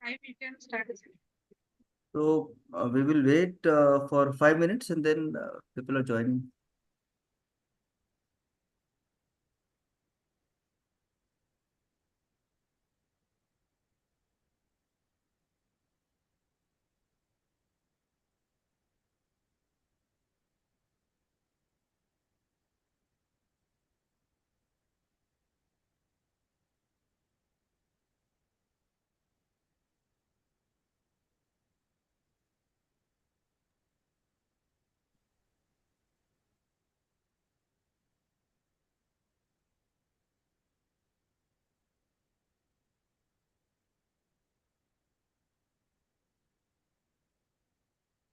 We can start. So we will wait for 5 minutes and then people are joining.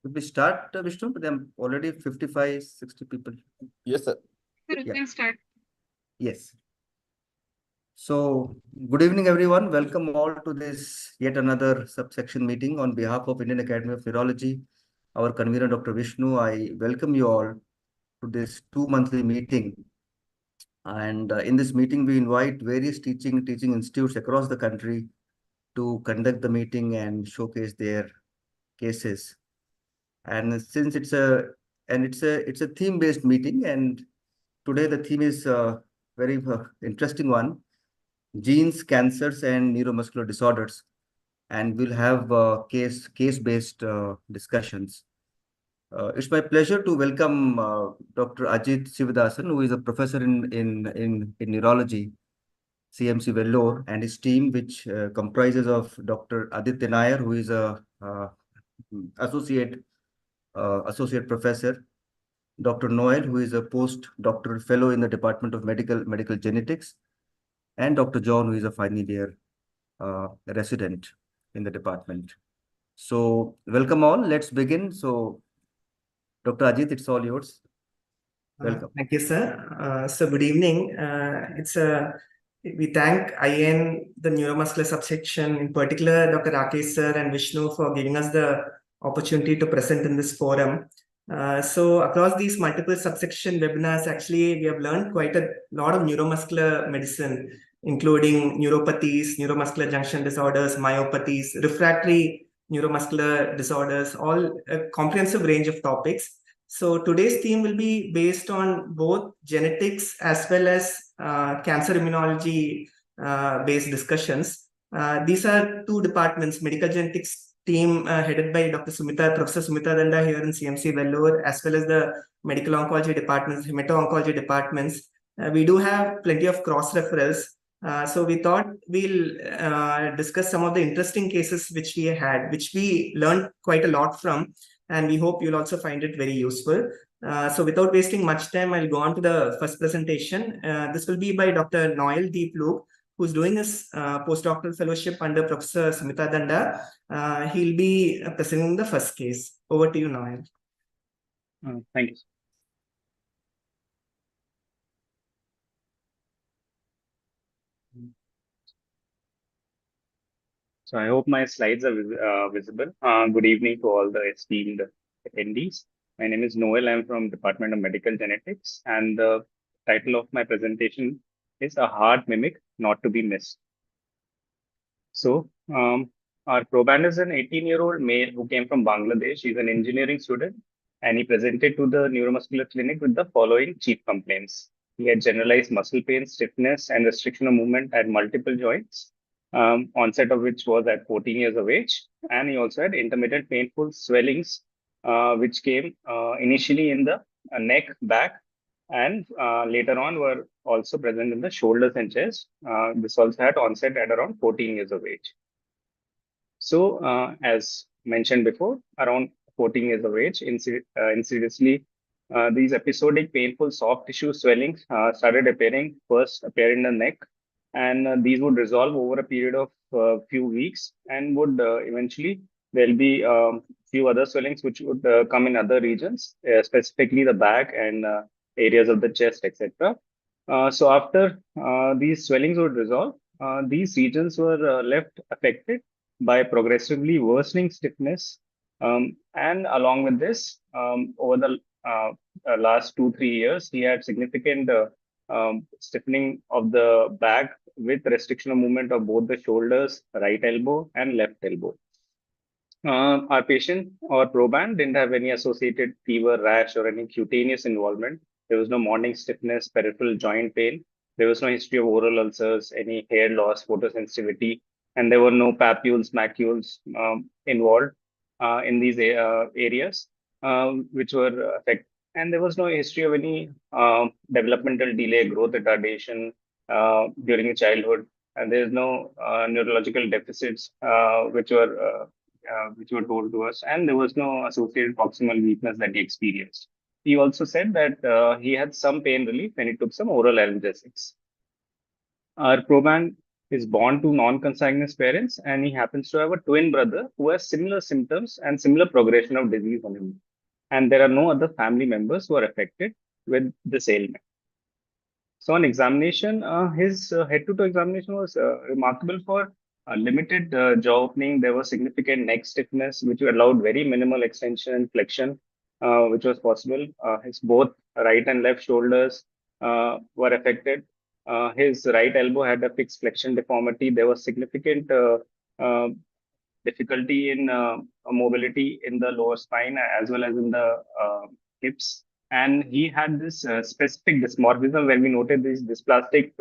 If we start, Vishnu, but then already 55, 60 people. Yes, sir. Sir, we Yeah. can start. Yes. So good evening, everyone. Welcome all to this yet another subsection meeting on behalf of Indian Academy of Neurology. Our convener, Dr. Vishnu, I welcome you all to this two-monthly meeting. And in this meeting, we invite various teaching institutes across the country to conduct the meeting and showcase their cases. And since it's a theme-based meeting, and today the theme is a very interesting one: genes, cancers, and neuromuscular disorders. And we'll have case-based discussions. It's my pleasure to welcome Dr. Ajit Sivadasan, who is a professor in neurology, CMC Vellore, and his team, which comprises of Dr. Aditya Nair, who is a associate associate professor, Dr. Noel, who is a postdoctoral fellow in the Department of Medical Genetics, and Dr. John, who is a final year resident in the department. So, welcome all. Let's begin. So, Dr. Ajit, it's all yours. Welcome. Thank you, sir. So good evening. We thank IN, the neuromuscular subsection, in particular, Dr. Rakesh sir and Vishnu for giving us the opportunity to present in this forum. So across these multiple subsection webinars, actually, we have learned quite a lot of neuromuscular medicine, including neuropathies, neuromuscular junction disorders, myopathies, refractory neuromuscular disorders, all a comprehensive range of topics. So today's theme will be based on both genetics as well as cancer immunology based discussions. These are two departments, medical genetics team headed by Professor Sumita Danda here in CMC Vellore, as well as the medical oncology departments, hemato-oncology departments. We do have plenty of cross-referrals. So we thought we'll discuss some of the interesting cases which we had, which we learned quite a lot from, and we hope you'll also find it very useful. So without wasting much time, I'll go on to the first presentation. This will be by Dr. Noel D. Plug, who's doing his postdoctoral fellowship under Professor Sumita Danda. He'll be presenting the first case. Over to you, Noel. Thank you. So I hope my slides are visible. Good evening to all the esteemed attendees. My name is Noel. I'm from Department of Medical Genetics, and the title of my presentation is A Heart Mimic Not to be Missed. So our proband is an 18-year-old male who came from Bangladesh. He's an engineering student, and he presented to the neuromuscular clinic with the following chief complaints. He had generalized muscle pain, stiffness, and restriction of movement at multiple joints, onset of which was at 14 years of age. And he also had intermittent painful swellings, which came initially in the neck, back, and later on were also present in the shoulders and chest. This also had onset at around 14 years of age. So, as mentioned before, around 14 years of age, insidiously, these episodic painful soft tissue swellings started appearing, first appear in the neck, and these would resolve over a period of few weeks, and would eventually there'll be few other swellings which would come in other regions, specifically the back and areas of the chest, etc. So after these swellings would resolve, these regions were left affected by progressively worsening stiffness. And along with this, over the last 2-3 years, he had significant stiffening of the back with restriction of movement of both the shoulders, right elbow, and left elbow. Our patient or proband didn't have any associated fever, rash, or any cutaneous involvement. There was no morning stiffness, peripheral joint pain. There was no history of oral ulcers, any hair loss, photosensitivity, and there were no papules, macules involved in these areas which were affected. And there was no history of any developmental delay, growth retardation during childhood. And there is no neurological deficits which were told to us, and there was no associated proximal weakness that he experienced. He also said that he had some pain relief when he took some oral analgesics. Our proband is born to non-consanguineous parents, and he happens to have a twin brother who has similar symptoms and similar progression of disease on him. And there are no other family members who are affected with this ailment. So on examination, his head-to-toe examination was remarkable for limited jaw opening. There was significant neck stiffness, which allowed very minimal extension and flexion, which was possible. His both right and left shoulders were affected. His right elbow had a fixed flexion deformity. There was significant uh, difficulty in mobility in the lower spine as well as in the hips. And he had this specific dysmorphism when we noted these dysplastic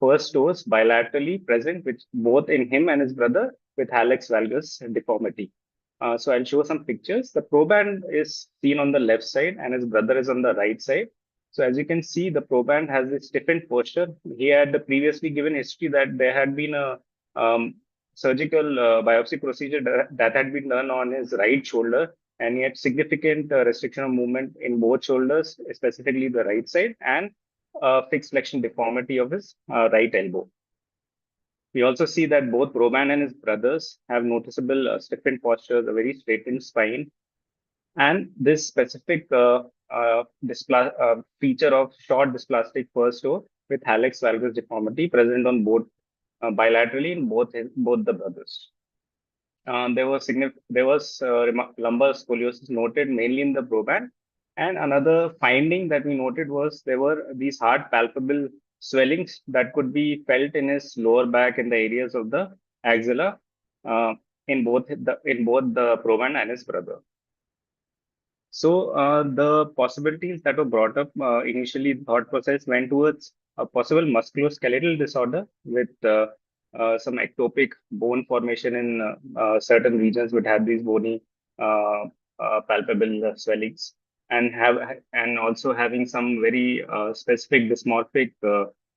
first toes bilaterally present, which both in him and his brother with hallux valgus deformity. So I'll show some pictures. The proband is seen on the left side and his brother is on the right side. So as you can see, the proband has this stiffened posture. He had previously given history that there had been a surgical biopsy procedure that had been done on his right shoulder, and he had significant restriction of movement in both shoulders, specifically the right side, and fixed flexion deformity of his right elbow. We also see that both proband and his brothers have noticeable stiffened postures, a very straightened spine, and this specific feature of short dysplastic first toe with hallux valgus deformity present on both bilaterally in both the brothers. There was lumbar scoliosis noted mainly in the proband, and another finding that we noted was there were these hard palpable swellings that could be felt in his lower back in the areas of the axilla in both the proband and his brother. So the possibilities that were brought up initially, the thought process went towards a possible musculoskeletal disorder with some ectopic bone formation in certain regions would have these bony palpable swellings, and also having some very specific dysmorphic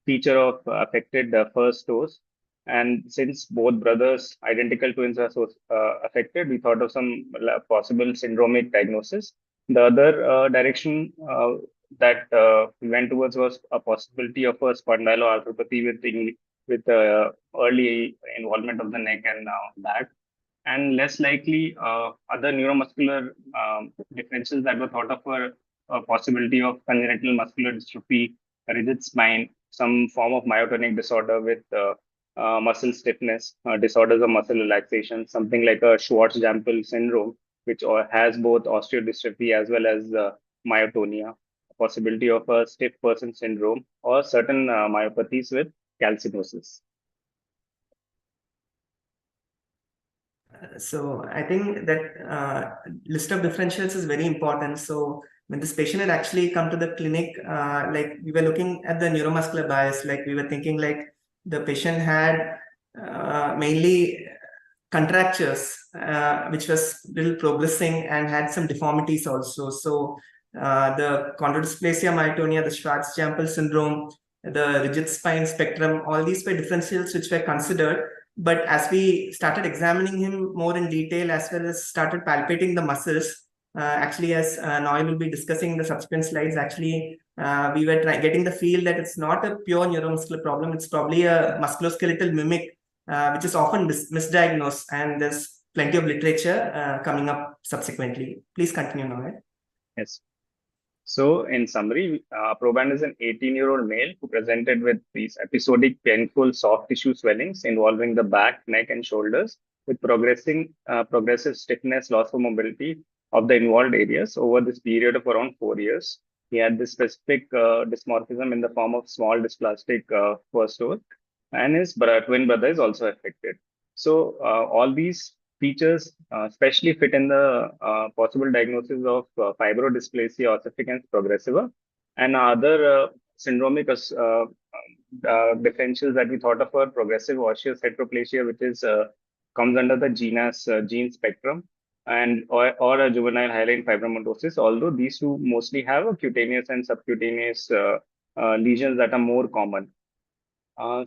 feature of affected first toes. And since both brothers, identical twins, are so affected, we thought of some possible syndromic diagnosis. The other direction that we went towards was a possibility of a spondyloarthropathy with early involvement of the neck and back, and less likely other neuromuscular differences that were thought of were a possibility of congenital muscular dystrophy, rigid spine, some form of myotonic disorder with muscle stiffness, disorders of muscle relaxation, something like a Schwartz-Jampel syndrome, which has both osteodystrophy as well as myotonia, a possibility of a stiff person syndrome, or certain myopathies with calcinosis. So I think that list of differentials is very important. So when this patient had actually come to the clinic, like we were looking at the neuromuscular bias, like we were thinking like the patient had mainly contractures, which was little progressing and had some deformities also. So the chondrodysplasia, myotonia, the Schwartz-Jampel syndrome, the rigid spine spectrum, all these were differentials which were considered. But as we started examining him more in detail, as well as started palpating the muscles, actually, as Noel will be discussing in the subsequent slides, actually, we were getting the feel that it's not a pure neuromuscular problem. It's probably a musculoskeletal mimic, which is often misdiagnosed. And there's plenty of literature coming up subsequently. Please continue, Noel. Yes. So, in summary, proband is an 18-year-old male who presented with these episodic painful soft tissue swellings involving the back, neck, and shoulders, with progressive stiffness, loss of mobility of the involved areas over this period of around 4 years. He had this specific dysmorphism in the form of small dysplastic first toe, and his twin brother is also affected. So all these features especially fit in the possible diagnosis of fibrodysplasia ossificans progressiva and other syndromic differentials that we thought of for progressive osseous heteroplasia, which is comes under the genus gene spectrum, and or a juvenile hyaline fibromatosis. Although these two mostly have a cutaneous and subcutaneous lesions that are more common. Uh,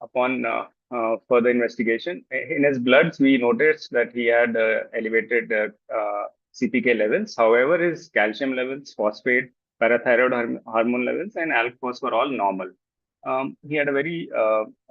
upon further investigation, in his bloods, we noticed that he had elevated CPK levels. However, his calcium levels, phosphate, parathyroid hormone levels, and alk phos were all normal. He had a very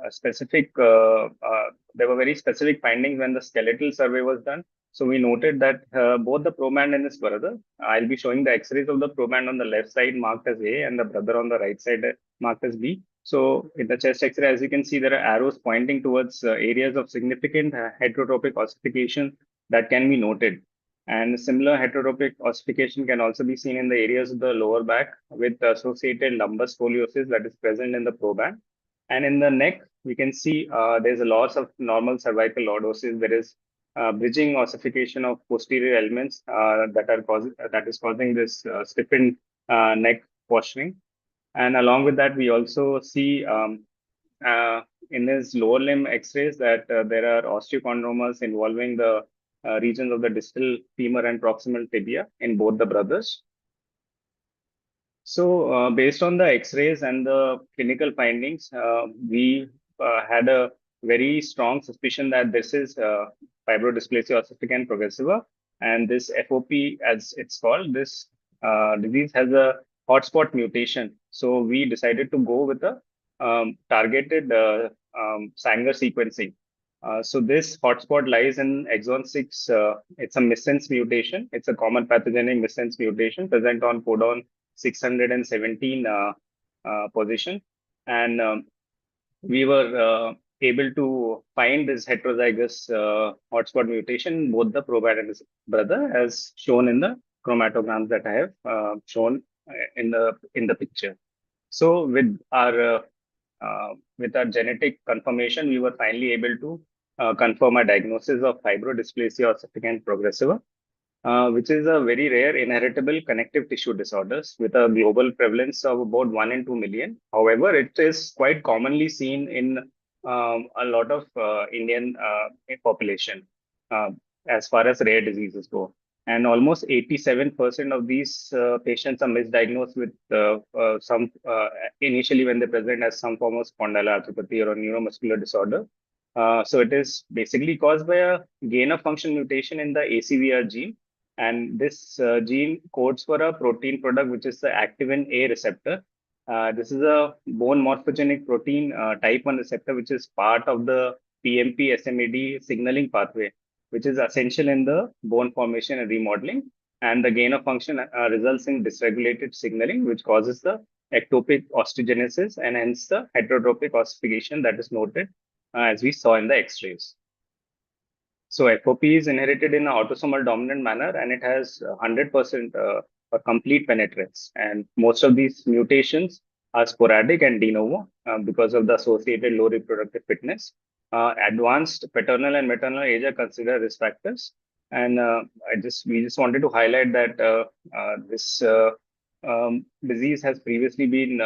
specific, there were very specific findings when the skeletal survey was done. So we noted that both the proband and his brother, I'll be showing the x-rays of the proband on the left side marked as A and the brother on the right side marked as B. So in the chest X-ray, as you can see, there are arrows pointing towards areas of significant heterotropic ossification that can be noted. And similar heterotropic ossification can also be seen in the areas of the lower back with associated lumbar scoliosis that is present in the proband. And in the neck, we can see there's a loss of normal cervical lordosis. There is bridging ossification of posterior elements that is causing this stiffened neck posturing. And along with that, we also see in his lower limb X-rays that there are osteochondromas involving the regions of the distal femur and proximal tibia in both the brothers. So based on the X-rays and the clinical findings, we had a very strong suspicion that this is fibrodysplasia ossificans progressiva, and this FOP, as it's called, this disease has a hotspot mutation. So we decided to go with a targeted Sanger sequencing. So this hotspot lies in exon 6. It's a missense mutation. It's a common pathogenic missense mutation present on codon 617 position. And we were able to find this heterozygous hotspot mutation in both the proband and his brother, as shown in the chromatograms that I have shown in the picture. So with our genetic confirmation, we were finally able to confirm a diagnosis of fibrodysplasia ossificans progressiva, which is a very rare inheritable connective tissue disorders with a global prevalence of about 1 in 2 million. However, it is quite commonly seen in a lot of Indian population as far as rare diseases go. And almost 87% of these patients are misdiagnosed with some initially when they present as some form of spondyloarthropathy or a neuromuscular disorder. So it is basically caused by a gain of function mutation in the ACVR gene. And this gene codes for a protein product, which is the activin A receptor. This is a bone morphogenic protein type 1 receptor, which is part of the PMP SMAD signaling pathway, which is essential in the bone formation and remodeling. And the gain of function results in dysregulated signaling, which causes the ectopic osteogenesis and hence the heterotropic ossification that is noted as we saw in the X-rays. So FOP is inherited in an autosomal dominant manner, and it has 100% a complete penetrance. And most of these mutations are sporadic and de novo because of the associated low reproductive fitness. Advanced paternal and maternal age are considered risk factors. And we just wanted to highlight that this disease has previously been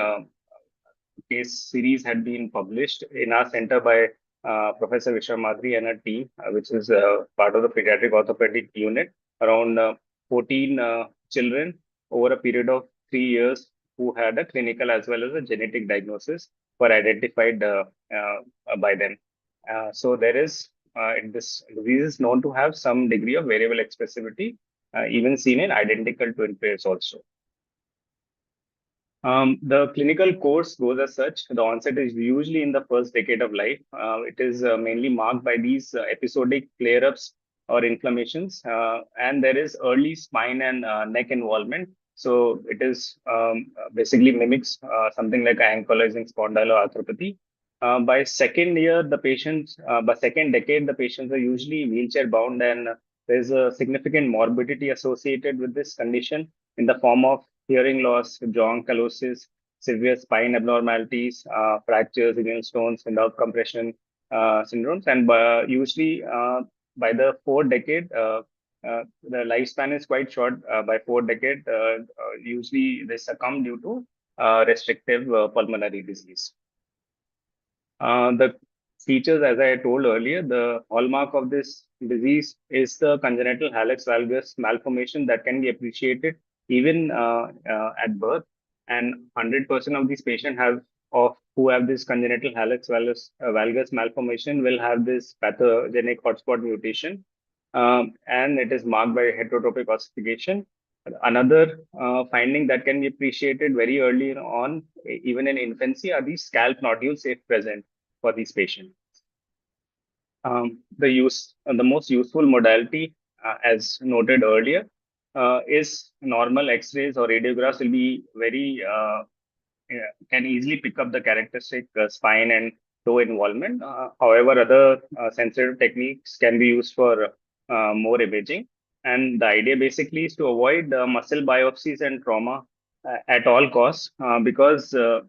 case series had been published in our center by Professor Vishwamadri and her team, which is part of the pediatric orthopedic unit, around 14 children over a period of 3 years who had a clinical as well as a genetic diagnosis were identified by them. So there is, this disease is known to have some degree of variable expressivity, even seen in identical twin pairs also. The clinical course goes as such. The onset is usually in the first decade of life. It is mainly marked by these episodic flare-ups or inflammations, and there is early spine and neck involvement. So it is basically mimics something like ankylosing spondyloarthropathy. By second year, by second decade, the patients are usually wheelchair bound, and there's a significant morbidity associated with this condition in the form of hearing loss, jaw ankylosis, severe spine abnormalities, fractures, immune stones, without compression syndromes. And usually by the fourth decade, the lifespan is quite short. By fourth decade, usually they succumb due to restrictive pulmonary disease. The features, as I told earlier, the hallmark of this disease is the congenital hallux valgus malformation that can be appreciated even at birth. And 100% of these patients who have this congenital hallux valgus malformation will have this pathogenic hotspot mutation, and it is marked by heterotropic ossification. Another finding that can be appreciated very early on, even in infancy, are these scalp nodules if present for these patients. The most useful modality, as noted earlier, is normal X-rays or radiographs will be very can easily pick up the characteristic spine and toe involvement. However, other sensitive techniques can be used for more imaging. And the idea basically is to avoid muscle biopsies and trauma at all costs, because there's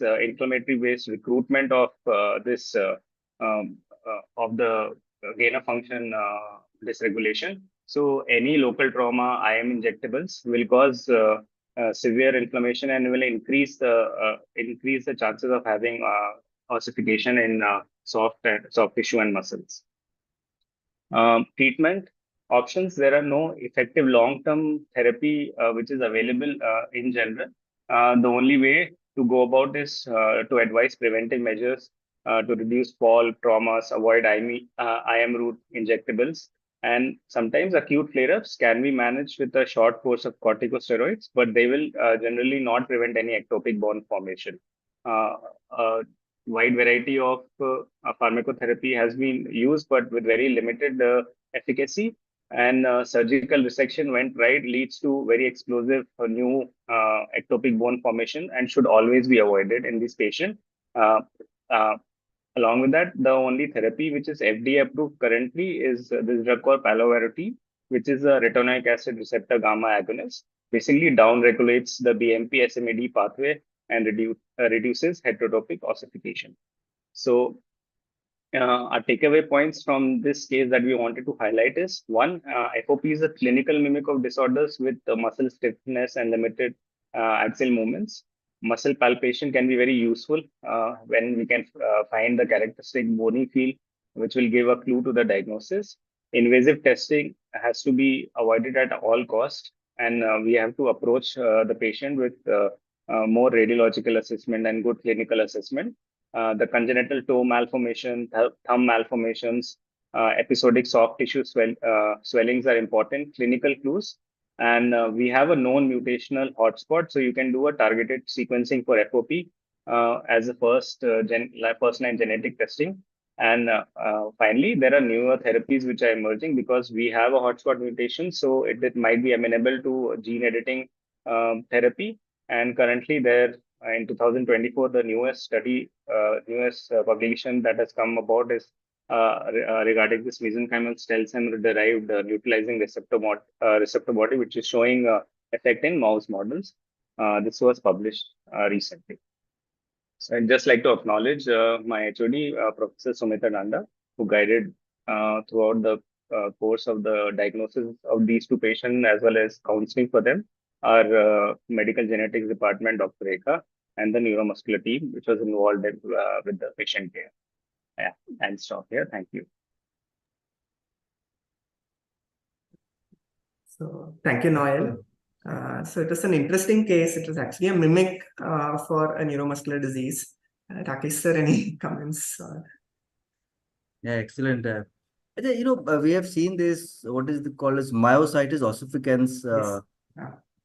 inflammatory-based recruitment of this of the gain of function dysregulation. So any local trauma IM injectables will cause severe inflammation and will increase the chances of having ossification in soft tissue and muscles. Treatment options: there are no effective long-term therapy which is available in general. The only way to go about is to advise preventive measures to reduce fall, traumas, avoid IM route injectables. And sometimes acute flare-ups can be managed with a short course of corticosteroids, but they will generally not prevent any ectopic bone formation. A wide variety of pharmacotherapy has been used, but with very limited efficacy. And surgical resection, when tried, leads to very explosive new ectopic bone formation and should always be avoided in this patient. Along with that, the only therapy which is FDA approved currently is this drug called palovarotene, which is a retinoic acid receptor gamma agonist. Basically, down-regulates the BMP SMAD pathway and reduces heterotropic ossification. So, our takeaway points from this case that we wanted to highlight is: one, FOP is a clinical mimic of disorders with muscle stiffness and limited axial movements. Muscle palpation can be very useful when we can find the characteristic bony feel, which will give a clue to the diagnosis. Invasive testing has to be avoided at all costs, and we have to approach the patient with more radiological assessment and good clinical assessment. The congenital toe malformation, thumb malformations, episodic soft tissue swellings are important clinical clues. And we have a known mutational hotspot, so you can do a targeted sequencing for FOP as a first-line genetic testing. And finally, there are newer therapies which are emerging because we have a hotspot mutation, so it might be amenable to gene editing therapy. And currently, there in 2024, the newest publication that has come about is regarding this mesenchymal stem cell-derived neutralizing receptor body, which is showing effect in mouse models. This was published recently. So I'd just like to acknowledge my HOD, Professor Sumita Nanda, who guided throughout the course of the diagnosis of these two patients as well as counseling for them, our medical genetics department, Dr. Rekha, and the neuromuscular team, which was involved with the patient care. Yeah, and stop here. Thank you. So thank you, Noel. So it was an interesting case. It was actually a mimic for a neuromuscular disease. Rakesh sir, any comments? Yeah, excellent. We have seen this, what is called as myositis ossificans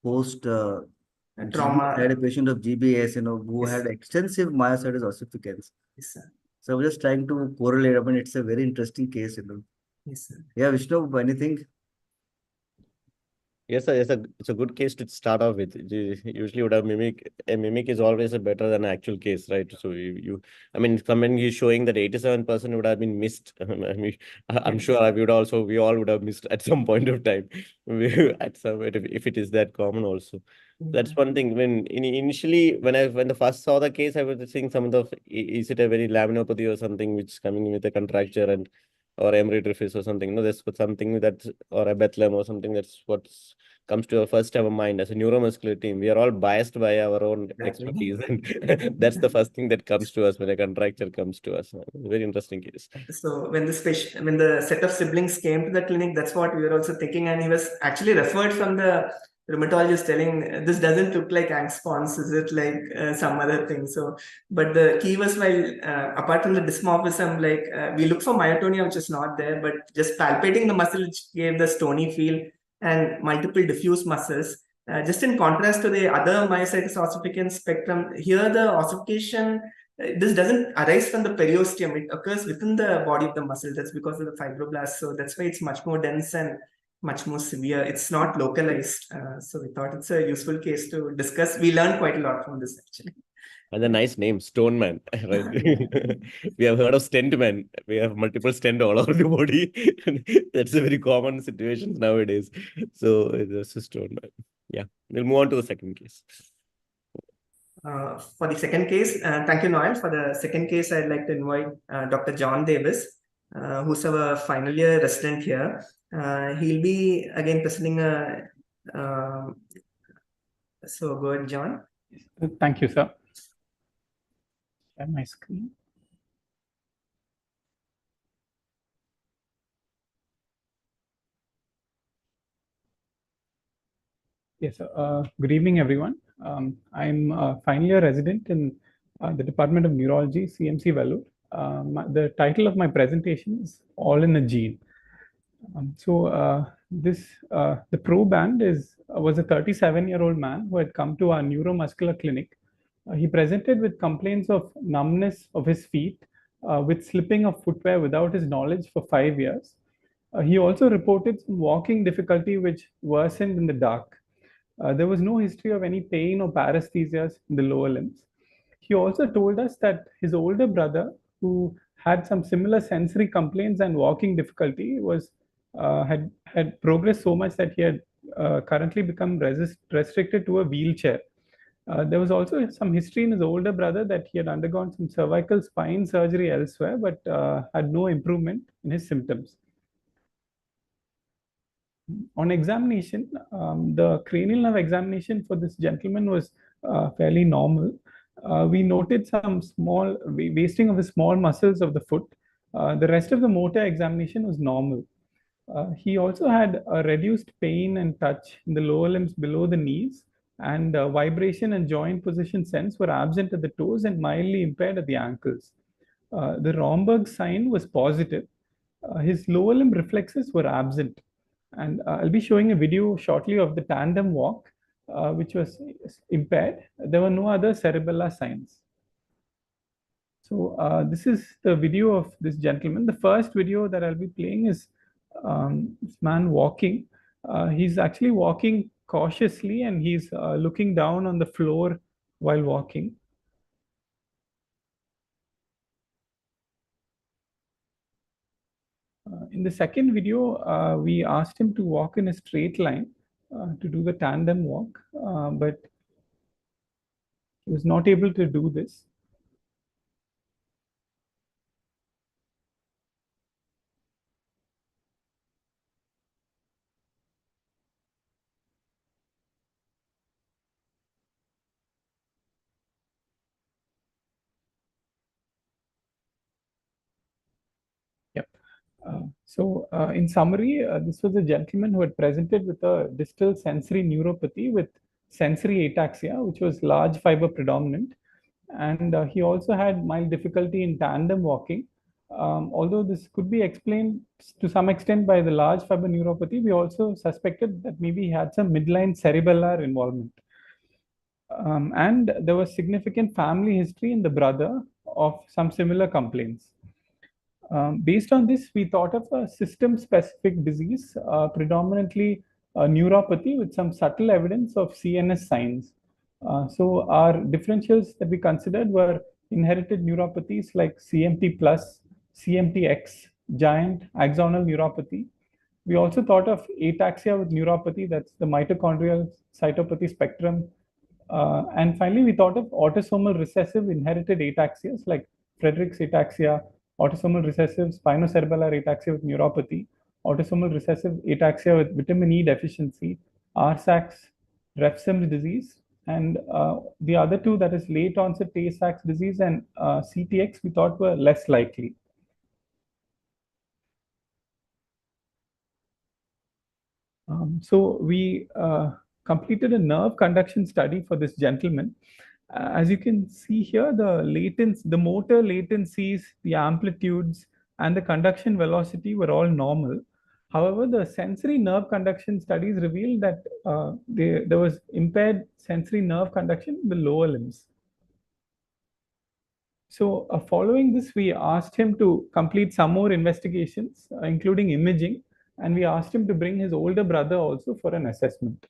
post trauma. I had a patient of GBS, who had extensive myositis ossificans. Yes, sir. So I was just trying to correlate. I mean, it's a very interesting case, Yes, sir. Yeah, Vishnu, anything? Yes, sir, it's a good case to start off with. Usually would have mimic. A mimic is always a better than an actual case, right? So I mean, someone is showing that 87% would have been missed. I mean, I'm sure we all would have missed at some point of time. At some, if it is that common also. That's one thing. Initially, when the first saw the case, I was thinking is it a very laminopathy or something which is coming with a contracture and or emery-Griffiths or something. No, that's something that, or a Bethlehem or something. That's what comes to our first ever mind as a neuromuscular team. We are all biased by our own expertise, and that's the first thing that comes to us when a contracture comes to us. Very interesting case. So when the set of siblings came to the clinic, that's what we were also thinking, and he was actually referred from the rheumatologist telling this doesn't look like angst-pons, is it like some other thing? So, but the key was apart from the dysmorphism, we look for myotonia, which is not there, but just palpating the muscle, which gave the stony feel, and multiple diffuse muscles. Just in contrast to the other myositis ossificans spectrum, here the ossification this doesn't arise from the periosteum. It occurs within the body of the muscle. That's because of the fibroblasts. So that's why it's much more dense and much more severe. It's not localized. So we thought it's a useful case to discuss. We learned quite a lot from this actually. And the nice name, Stone Man, right? We have heard of Stent Man. We have multiple stent all over the body. That's a very common situation nowadays. So it's a Stone Man. Yeah, we'll move on to the second case. For the second case, thank you, Noel. For the second case, I'd like to invite Dr. John Davis, who's our final year resident here. He'll be again presenting so go ahead, John. Thank you, sir. Share my screen. Yes, good evening, everyone. I'm a final year resident in the Department of Neurology, CMC Vellore. The title of my presentation is All in a Gene. The proband was a 37-year-old man who had come to our neuromuscular clinic. He presented with complaints of numbness of his feet, with slipping of footwear without his knowledge for 5 years. He also reported some walking difficulty which worsened in the dark. There was no history of any pain or paresthesias in the lower limbs. He also told us that his older brother, who had some similar sensory complaints and walking difficulty, had progressed so much that he had currently become restricted to a wheelchair. There was also some history in his older brother that he had undergone some cervical spine surgery elsewhere, but had no improvement in his symptoms. On examination, the cranial nerve examination for this gentleman was fairly normal. We noted some small wasting of the small muscles of the foot. The rest of the motor examination was normal. He also had a reduced pain and touch in the lower limbs below the knees, and vibration and joint position sense were absent at the toes and mildly impaired at the ankles. The Romberg sign was positive. His lower limb reflexes were absent. And I'll be showing a video shortly of the tandem walk, which was impaired. There were no other cerebellar signs. So this is the video of this gentleman. The first video that I'll be playing is this man walking. He's actually walking cautiously, and he's looking down on the floor while walking. In the second video, we asked him to walk in a straight line to do the tandem walk, but he was not able to do this. Yep. In summary, this was a gentleman who had presented with a distal sensory neuropathy with sensory ataxia, which was large fiber predominant. And he also had mild difficulty in tandem walking. Although this could be explained to some extent by the large fiber neuropathy, we also suspected that maybe he had some midline cerebellar involvement. And there was significant family history in the brother of some similar complaints. Based on this, we thought of a system-specific disease, predominantly neuropathy with some subtle evidence of CNS signs. So our differentials that we considered were inherited neuropathies like CMT plus, CMTX, giant axonal neuropathy. We also thought of ataxia with neuropathy, that's the mitochondrial cytopathy spectrum. And finally, we thought of autosomal recessive inherited ataxias like Friedreich's ataxia, autosomal recessive spinocerebellar ataxia with neuropathy, autosomal recessive ataxia with vitamin E deficiency, RSACS, Refsum's disease, and the other two, that is late onset Tay-Sachs disease and CTX, we thought were less likely. So we completed a nerve conduction study for this gentleman. As you can see here, the motor latencies, the amplitudes, and the conduction velocity were all normal. However, the sensory nerve conduction studies revealed that there was impaired sensory nerve conduction in the lower limbs. So following this, we asked him to complete some more investigations, including imaging, and we asked him to bring his older brother also for an assessment.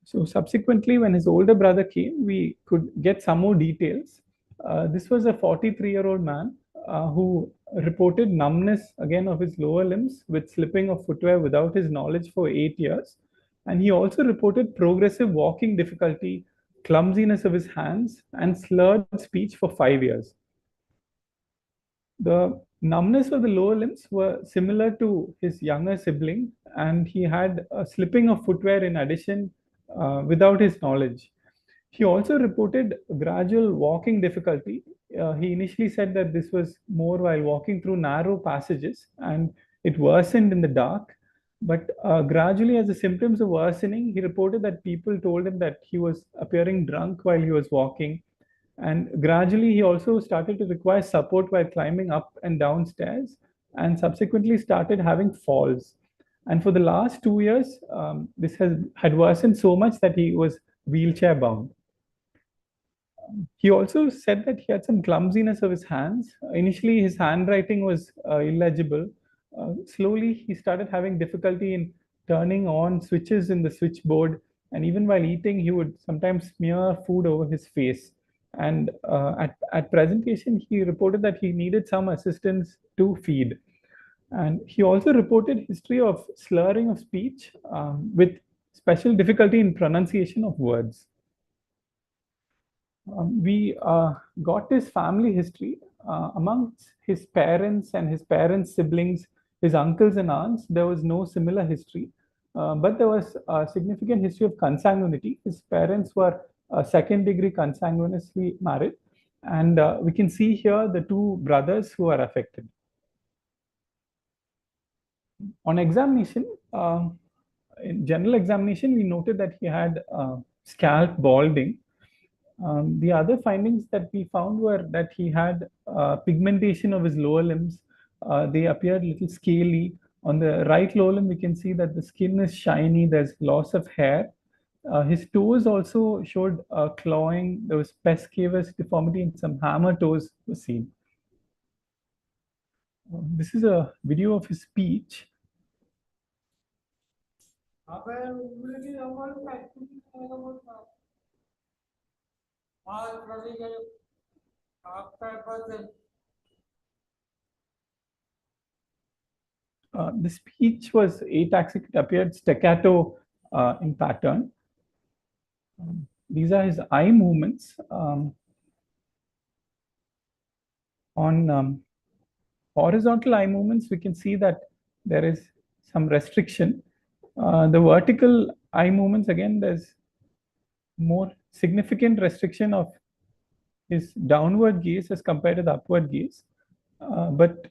So subsequently, when his older brother came, we could get some more details. This was a 43-year-old man who reported numbness again of his lower limbs with slipping of footwear without his knowledge for 8 years. And he also reported progressive walking difficulty, clumsiness of his hands, and slurred speech for 5 years. The numbness of the lower limbs were similar to his younger sibling, and he had a slipping of footwear in addition without his knowledge. He also reported gradual walking difficulty. He initially said that this was more while walking through narrow passages and it worsened in the dark. But gradually, as the symptoms of worsening, he reported that people told him that he was appearing drunk while he was walking. And gradually, he also started to require support while climbing up and down stairs, and subsequently started having falls. And for the last 2 years, this had worsened so much that he was wheelchair bound. He also said that he had some clumsiness of his hands. Initially, his handwriting was illegible. Slowly, he started having difficulty in turning on switches in the switchboard. And even while eating, he would sometimes smear food over his face. And at presentation, he reported that he needed some assistance to feed. And he also reported history of slurring of speech with special difficulty in pronunciation of words. We got his family history amongst his parents and his parents' siblings, his uncles and aunts. There was no similar history, but there was a significant history of consanguinity. His parents were second-degree consanguineously married, and we can see here the two brothers who are affected. On examination, in general examination, we noted that he had scalp balding. The other findings that we found were that he had pigmentation of his lower limbs. They appeared a little scaly. On the right lower limb, we can see that the skin is shiny. There's loss of hair. His toes also showed clawing. There was pes cavus deformity and some hammer toes were seen. This is a video of his speech. The speech was ataxic. It appeared staccato in pattern. These are his eye movements. On horizontal eye movements, we can see that there is some restriction. The vertical eye movements, again, there's more significant restriction of his downward gaze as compared to the upward gaze. But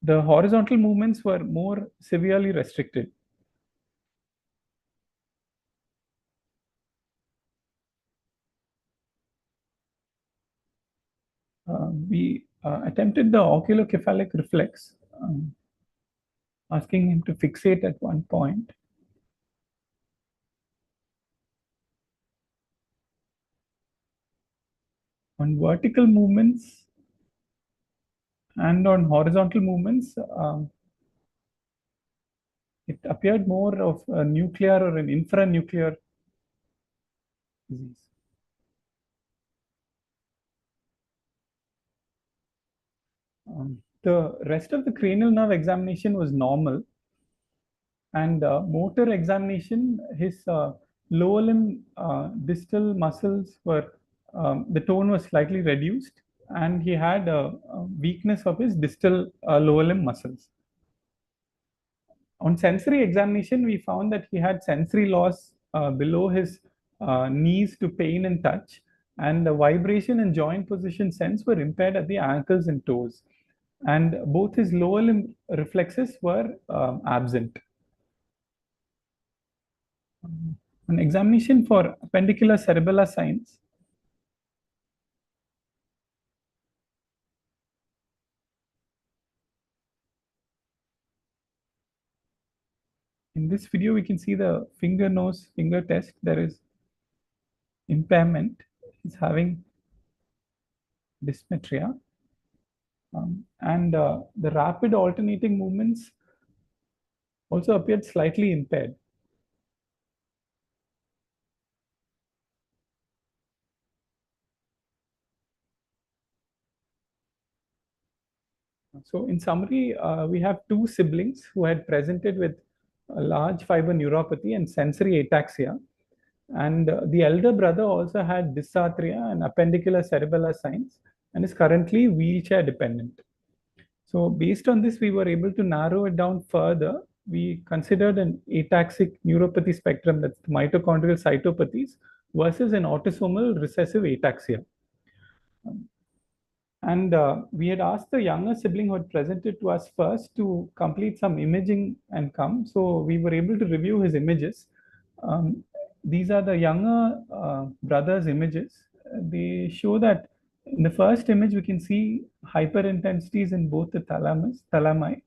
the horizontal movements were more severely restricted. We attempted the oculocephalic reflex, asking him to fixate at one point. On vertical movements and on horizontal movements, it appeared more of a nuclear or an infranuclear disease. The rest of the cranial nerve examination was normal, and motor examination, his lower limb distal muscles were, the tone was slightly reduced, and he had a weakness of his distal lower limb muscles. On sensory examination, we found that he had sensory loss below his knees to pain and touch, and the vibration and joint position sense were impaired at the ankles and toes. And both his lower limb reflexes were absent. An examination for appendicular cerebellar signs. In this video, we can see the finger, nose, finger test. There is impairment. He's having dysmetria. And the rapid alternating movements also appeared slightly impaired. So in summary, we have two siblings who had presented with a large fiber neuropathy and sensory ataxia. And the elder brother also had dysarthria and appendicular cerebellar signs and is currently wheelchair dependent. So based on this, we were able to narrow it down further. We considered an ataxic neuropathy spectrum, that's mitochondrial cytopathies, versus an autosomal recessive ataxia. And we had asked the younger sibling who had presented to us first to complete some imaging and come. So we were able to review his images. These are the younger brother's images. They show that in the first image, we can see hyperintensities in both the thalami.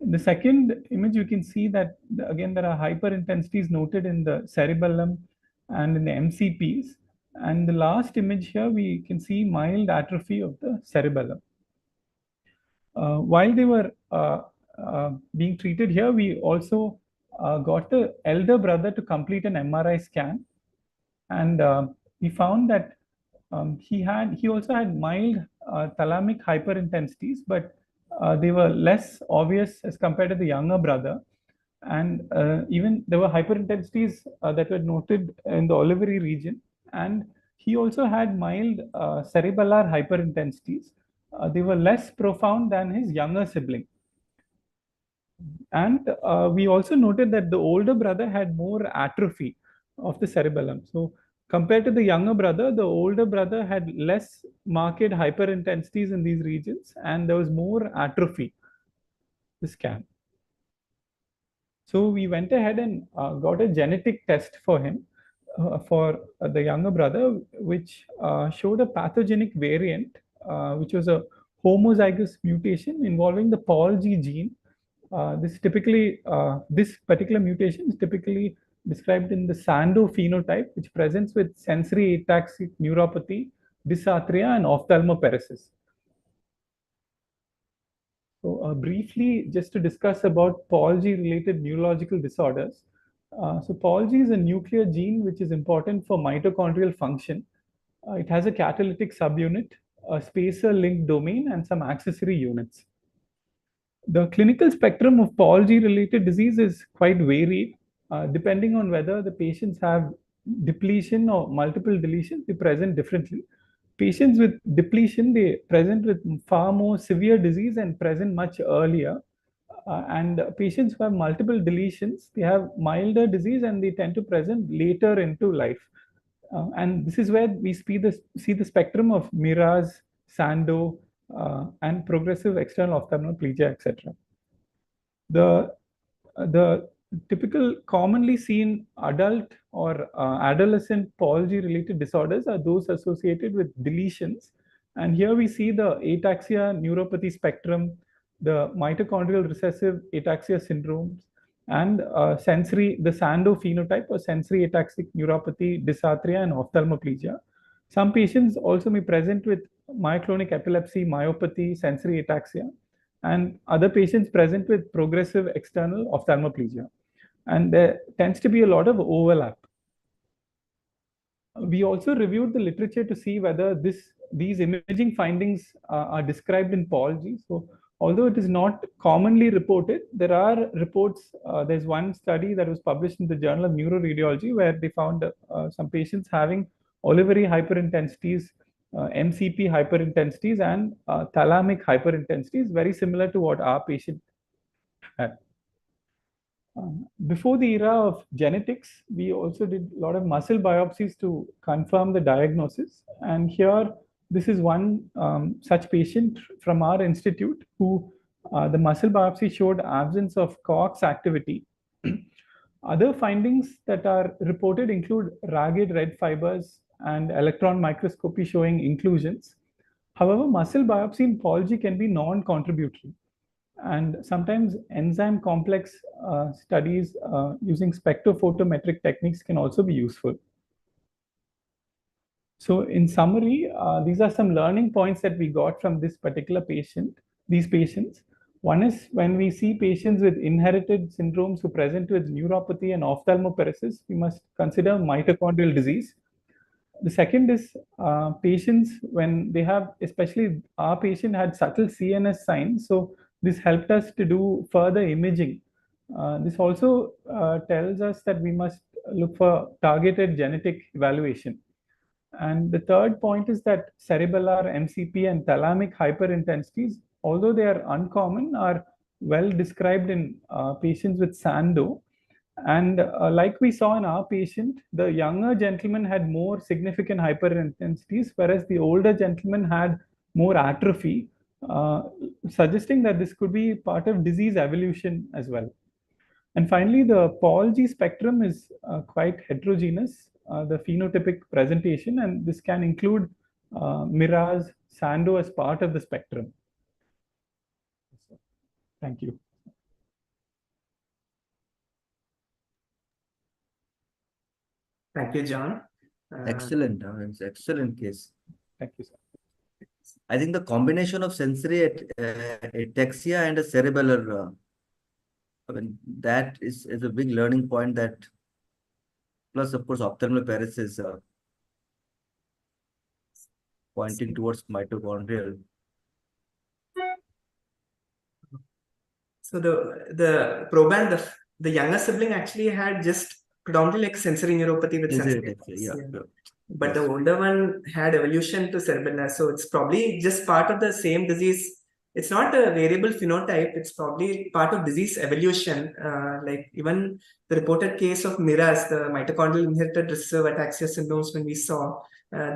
In the second image, you can see that, again, there are hyperintensities noted in the cerebellum and in the MCPs. And the last image here, we can see mild atrophy of the cerebellum. While they were being treated here, we also got the elder brother to complete an MRI scan. And we found that he also had mild thalamic hyperintensities, but they were less obvious as compared to the younger brother. And even there were hyperintensities that were noted in the olivary region. And he also had mild cerebellar hyperintensities. They were less profound than his younger sibling. And we also noted that the older brother had more atrophy of the cerebellum. So compared to the younger brother, the older brother had less marked hyperintensities in these regions, and there was more atrophy, the scan. So we went ahead and got a genetic test for him, for the younger brother, which showed a pathogenic variant, which was a homozygous mutation involving the POLG gene. This particular mutation is typically described in the Sandow phenotype, which presents with sensory ataxic neuropathy, dysarthria, and ophthalmoparesis. So briefly, just to discuss about POLG-related neurological disorders. So POLG is a nuclear gene which is important for mitochondrial function. It has a catalytic subunit, a spacer-linked domain, and some accessory units. The clinical spectrum of POLG-related disease is quite varied, depending on whether the patients have depletion or multiple deletions. They present differently. Patients with depletion, they present with far more severe disease and present much earlier. And patients who have multiple deletions, they have milder disease and they tend to present later into life. And this is where we see the spectrum of Miraz, Sandow, and progressive external ophthalmoplegia, etc. The typical commonly seen adult or adolescent POLG-related disorders are those associated with deletions. And here we see the ataxia neuropathy spectrum, the mitochondrial recessive ataxia syndromes, and the Sandow phenotype or sensory ataxic neuropathy, dysarthria, and ophthalmoplegia. Some patients also may present with myoclonic epilepsy, myopathy, sensory ataxia, and other patients present with progressive external ophthalmoplegia. and there tends to be a lot of overlap. We also reviewed the literature to see whether these imaging findings are described in pathology. So although it is not commonly reported, there are reports. There's one study that was published in the Journal of Neuroradiology where they found some patients having olivary hyperintensities, MCP hyperintensities, and thalamic hyperintensities, very similar to what our patient had. Before the era of genetics, we also did a lot of muscle biopsies to confirm the diagnosis. And here, this is one such patient from our institute who the muscle biopsy showed absence of COX activity. Other findings that are reported include ragged red fibers and electron microscopy showing inclusions. However, muscle biopsy in pathology can be non-contributory. And sometimes enzyme complex studies using spectrophotometric techniques can also be useful. So in summary, these are some learning points that we got from this particular patient, these patients. One is when we see patients with inherited syndromes who present with neuropathy and ophthalmoparesis, we must consider mitochondrial disease. The second is patients when they have, especially our patient had subtle CNS signs. So this helped us to do further imaging. This also tells us that we must look for targeted genetic evaluation. And the third point is that cerebellar, MCP, and thalamic hyperintensities, although they are uncommon, are well described in patients with Sandow. And like we saw in our patient, the younger gentleman had more significant hyperintensities, whereas the older gentleman had more atrophy, suggesting that this could be part of disease evolution as well. And finally, the pathology spectrum is quite heterogeneous, the phenotypic presentation, and this can include Miraz, Sandow as part of the spectrum. Thank you. Thank you, John. Excellent. It's excellent case. Thank you, sir. I think the combination of sensory ataxia and a cerebellar, I mean, that is a big learning point. That plus, of course, ophthalmoparesis pointing towards mitochondrial. So the proband, the younger sibling actually had just predominantly like sensory neuropathy with sensory ataxia. Yeah. But Yes. the older one had evolution to cerebellar. So it's probably just part of the same disease. It's not a variable phenotype. It's probably part of disease evolution. Like even the reported case of Miraz, the mitochondrial inherited recessive ataxia syndromes, when we saw,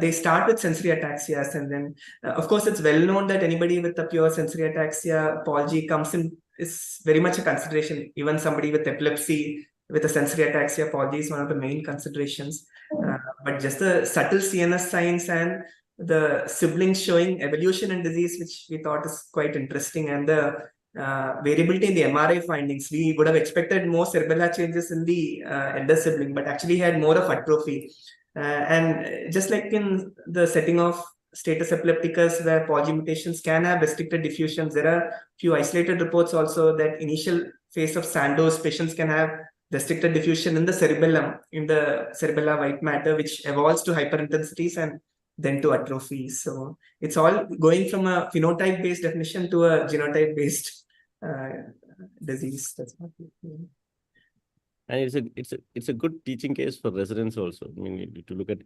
they start with sensory ataxias. And then, of course, it's well known that anybody with a pure sensory ataxia, pathology comes in, is very much a consideration. Even somebody with epilepsy, with a sensory ataxia, pathology is one of the main considerations. But just the subtle CNS signs and the siblings showing evolution and disease, which we thought is quite interesting, and the variability in the MRI findings. We would have expected more cerebellar changes in the elder sibling, but actually had more of atrophy. And just like in the setting of status epilepticus, where pathology mutations can have restricted diffusions, there are few isolated reports also that initial phase of Sandoz patients can have restricted diffusion in the cerebellum, in the cerebellar white matter, which evolves to hyperintensities and then to atrophy. So it's all going from a phenotype-based definition to a genotype-based disease. That's what we feel. And it's a good teaching case for residents also. I mean, to look at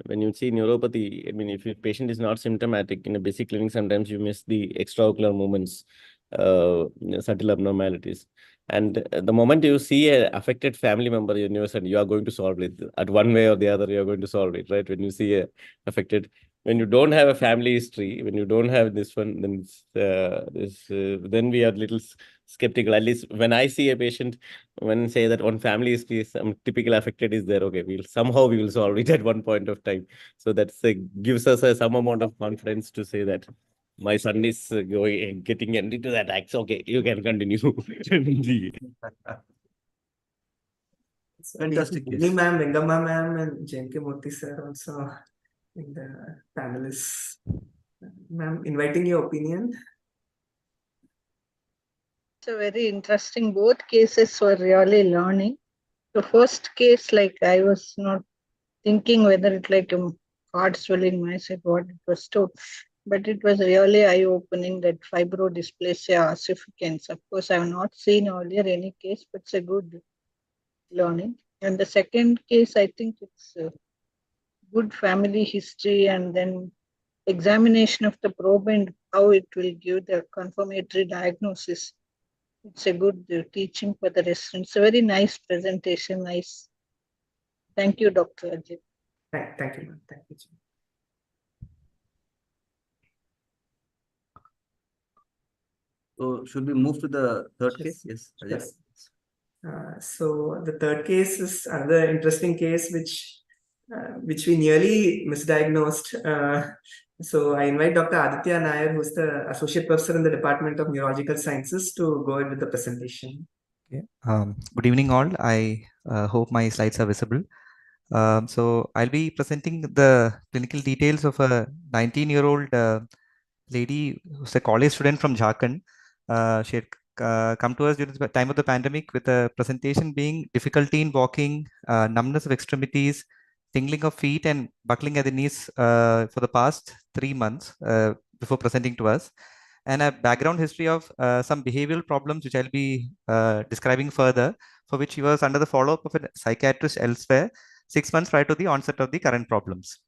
when you see neuropathy, I mean, if your patient is not symptomatic in a basic clinic, sometimes you miss the extraocular movements, subtle abnormalities. And the moment you see an affected family member, you are going to solve it. At one way or the other, you are going to solve it, right? When you see a affected, when you don't have a family history, when you don't have this one, then then we are a little skeptical. At least when I see a patient, when say that one family history, some typical affected is there, okay, we will solve it at one point of time. So that's gives us some amount of confidence to say that my son is getting into that act. Okay, you can continue. Fantastic case. Bhumi ma'am, Vengamma ma'am, and JMK Murthy sir also in the panelists. Ma'am, inviting your opinion. It's a very interesting. Both cases were really learning. The first case, like I was not thinking whether it like a heart swelling mass at what it was told, but it was really eye-opening that fibrodysplasia ossificans. Of course, I have not seen earlier any case, but it's a good learning. And the second case, I think it's a good family history and then examination of the probe and how it will give the confirmatory diagnosis. It's a good teaching for the residents. A very nice presentation. Nice. Thank you, Dr. Ajit. Thank you, ma'am. Thank you. So should we move to the third case? Yes. Ajit. Yes. So the third case is another interesting case which we nearly misdiagnosed. So I invite Dr. Aditya Nair, who's the Associate Professor in the Department of Neurological Sciences, to go ahead with the presentation. Okay. Good evening, all. I hope my slides are visible. So I'll be presenting the clinical details of a 19-year-old lady who's a college student from Jharkhand. She had come to us during the time of the pandemic with a presentation being difficulty in walking, numbness of extremities, tingling of feet, and buckling at the knees for the past 3 months before presenting to us, and a background history of some behavioral problems, which I'll be describing further, for which she was under the follow-up of a psychiatrist elsewhere 6 months prior to the onset of the current problems.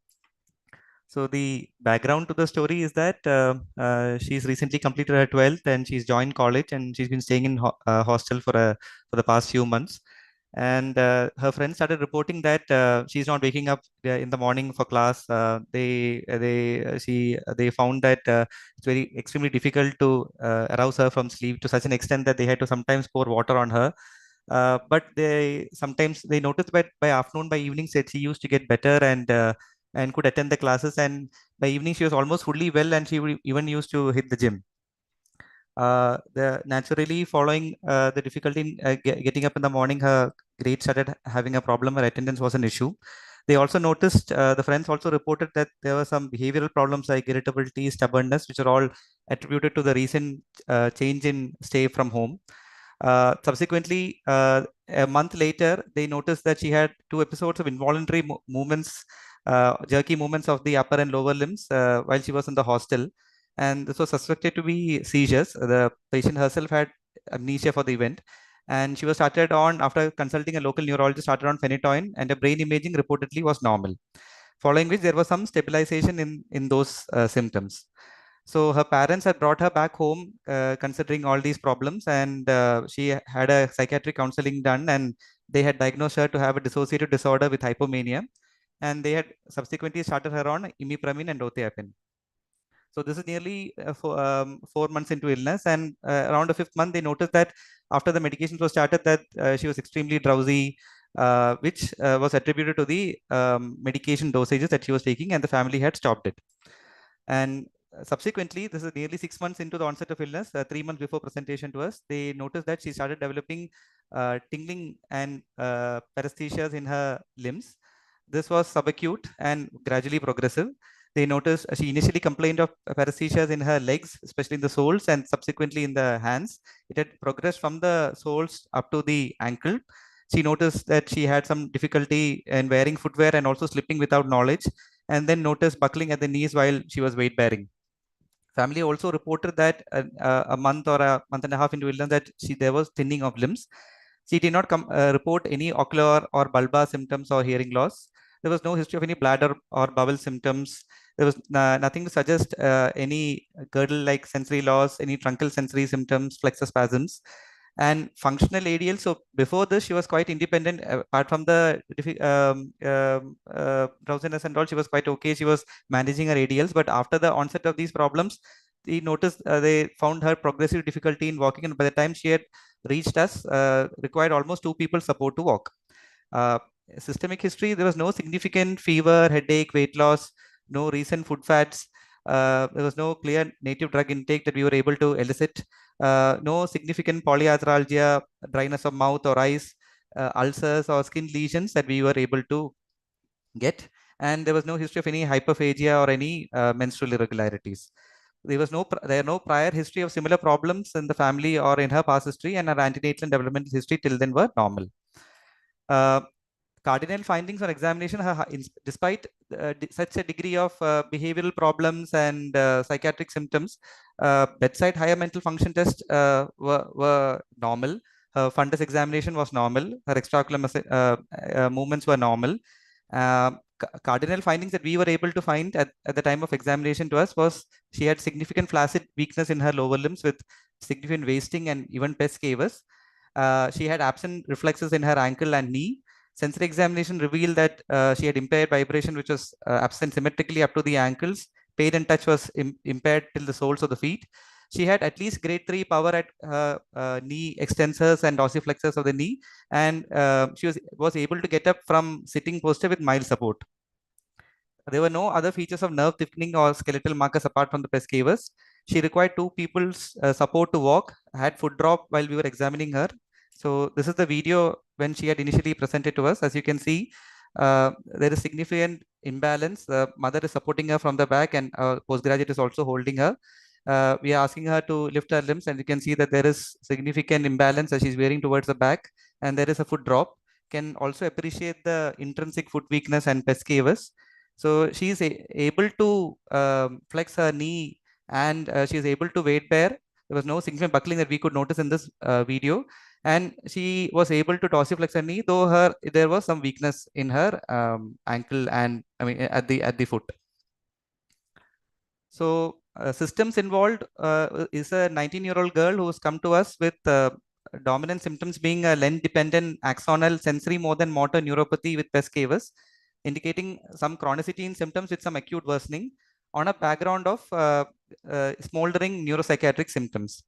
So the background to the story is that she's recently completed her 12th and she's joined college, and she's been staying in hostel for the past few months. And her friends started reporting that she's not waking up in the morning for class. They found that it's very extremely difficult to arouse her from sleep, to such an extent that they had to sometimes pour water on her. But they noticed that by afternoon, by evening, said she used to get better and could attend the classes. And by evening, she was almost fully well, and she even used to hit the gym. Naturally, following the difficulty in getting up in the morning, her grades started having a problem. Her attendance was an issue. They also noticed, the friends also reported that there were some behavioral problems like irritability, stubbornness, which are all attributed to the recent change in stay from home. Subsequently, a month later, they noticed that she had 2 episodes of involuntary movements, jerky movements of the upper and lower limbs while she was in the hostel. And this was suspected to be seizures. The patient herself had amnesia for the event. And she was started on, after consulting a local neurologist, started on phenytoin, and a brain imaging reportedly was normal. Following which, there was some stabilization in those symptoms. So her parents had brought her back home, considering all these problems, and she had a psychiatric counseling done, and they had diagnosed her to have a dissociative disorder with hypomania, and they had subsequently started her on imipramine and dothapine. So this is nearly 4 months into illness, and around the 5th month, they noticed that after the medications were started, that she was extremely drowsy, which was attributed to the medication dosages that she was taking, and the family had stopped it. And subsequently, this is nearly 6 months into the onset of illness, 3 months before presentation to us, they noticed that she started developing tingling and paresthesias in her limbs. This was subacute and gradually progressive. They noticed she initially complained of paresthesias in her legs, especially in the soles, and subsequently in the hands. It had progressed from the soles up to the ankle. She noticed that she had some difficulty in wearing footwear and also slipping without knowledge, and then noticed buckling at the knees while she was weight bearing. Family also reported that a month or a month and a half into illness, that there was thinning of limbs. She did not report any ocular or bulbar symptoms or hearing loss. There was no history of any bladder or bowel symptoms. There was nothing to suggest any girdle-like sensory loss, any truncal sensory symptoms, flexor spasms, and functional ADL. So before this, she was quite independent. Apart from the drowsiness and all, she was quite okay. She was managing her ADLs. But after the onset of these problems, they found her progressive difficulty in walking, and by the time she had reached us, required almost 2 people support to walk. Systemic history: there was no significant fever, headache, weight loss, no recent food fads. There was no clear native drug intake that we were able to elicit. No significant polyarthralgia, dryness of mouth or eyes, ulcers or skin lesions that we were able to get. And there was no history of any hyperphagia or any menstrual irregularities. There are no prior history of similar problems in the family or in her past history, and her antenatal and developmental history till then were normal. Cardinal findings on examination, despite such a degree of behavioral problems and psychiatric symptoms, bedside higher mental function tests were normal. Her fundus examination was normal. Her extraocular movements were normal. Cardinal findings that we were able to find at the time of examination to us was she had significant flaccid weakness in her lower limbs with significant wasting and even pes cavus. She had absent reflexes in her ankle and knee. Sensory examination revealed that she had impaired vibration, which was absent symmetrically up to the ankles. Pain and touch was impaired till the soles of the feet. She had at least grade 3 power at knee extensors and dorsiflexors of the knee, and she was able to get up from sitting posture with mild support. There were no other features of nerve thickening or skeletal markers apart from the pes cavus. She required 2 people's support to walk, had foot drop while we were examining her. So this is the video when she had initially presented to us. As you can see, there is significant imbalance. The mother is supporting her from the back, and postgraduate is also holding her. We are asking her to lift her limbs, and you can see that there is significant imbalance as she's wearing towards the back, and there is a foot drop. Can also appreciate the intrinsic foot weakness and pes cavus. So she is able to flex her knee, and she is able to weight bear. There was no significant buckling that we could notice in this video, and she was able to dorsiflex her knee, though there was some weakness in her ankle and at the foot. So systems involved is a 19-year-old girl who has come to us with dominant symptoms being a lens-dependent axonal sensory more than motor neuropathy with pes cavus, indicating some chronicity in symptoms with some acute worsening on a background of smoldering neuropsychiatric symptoms.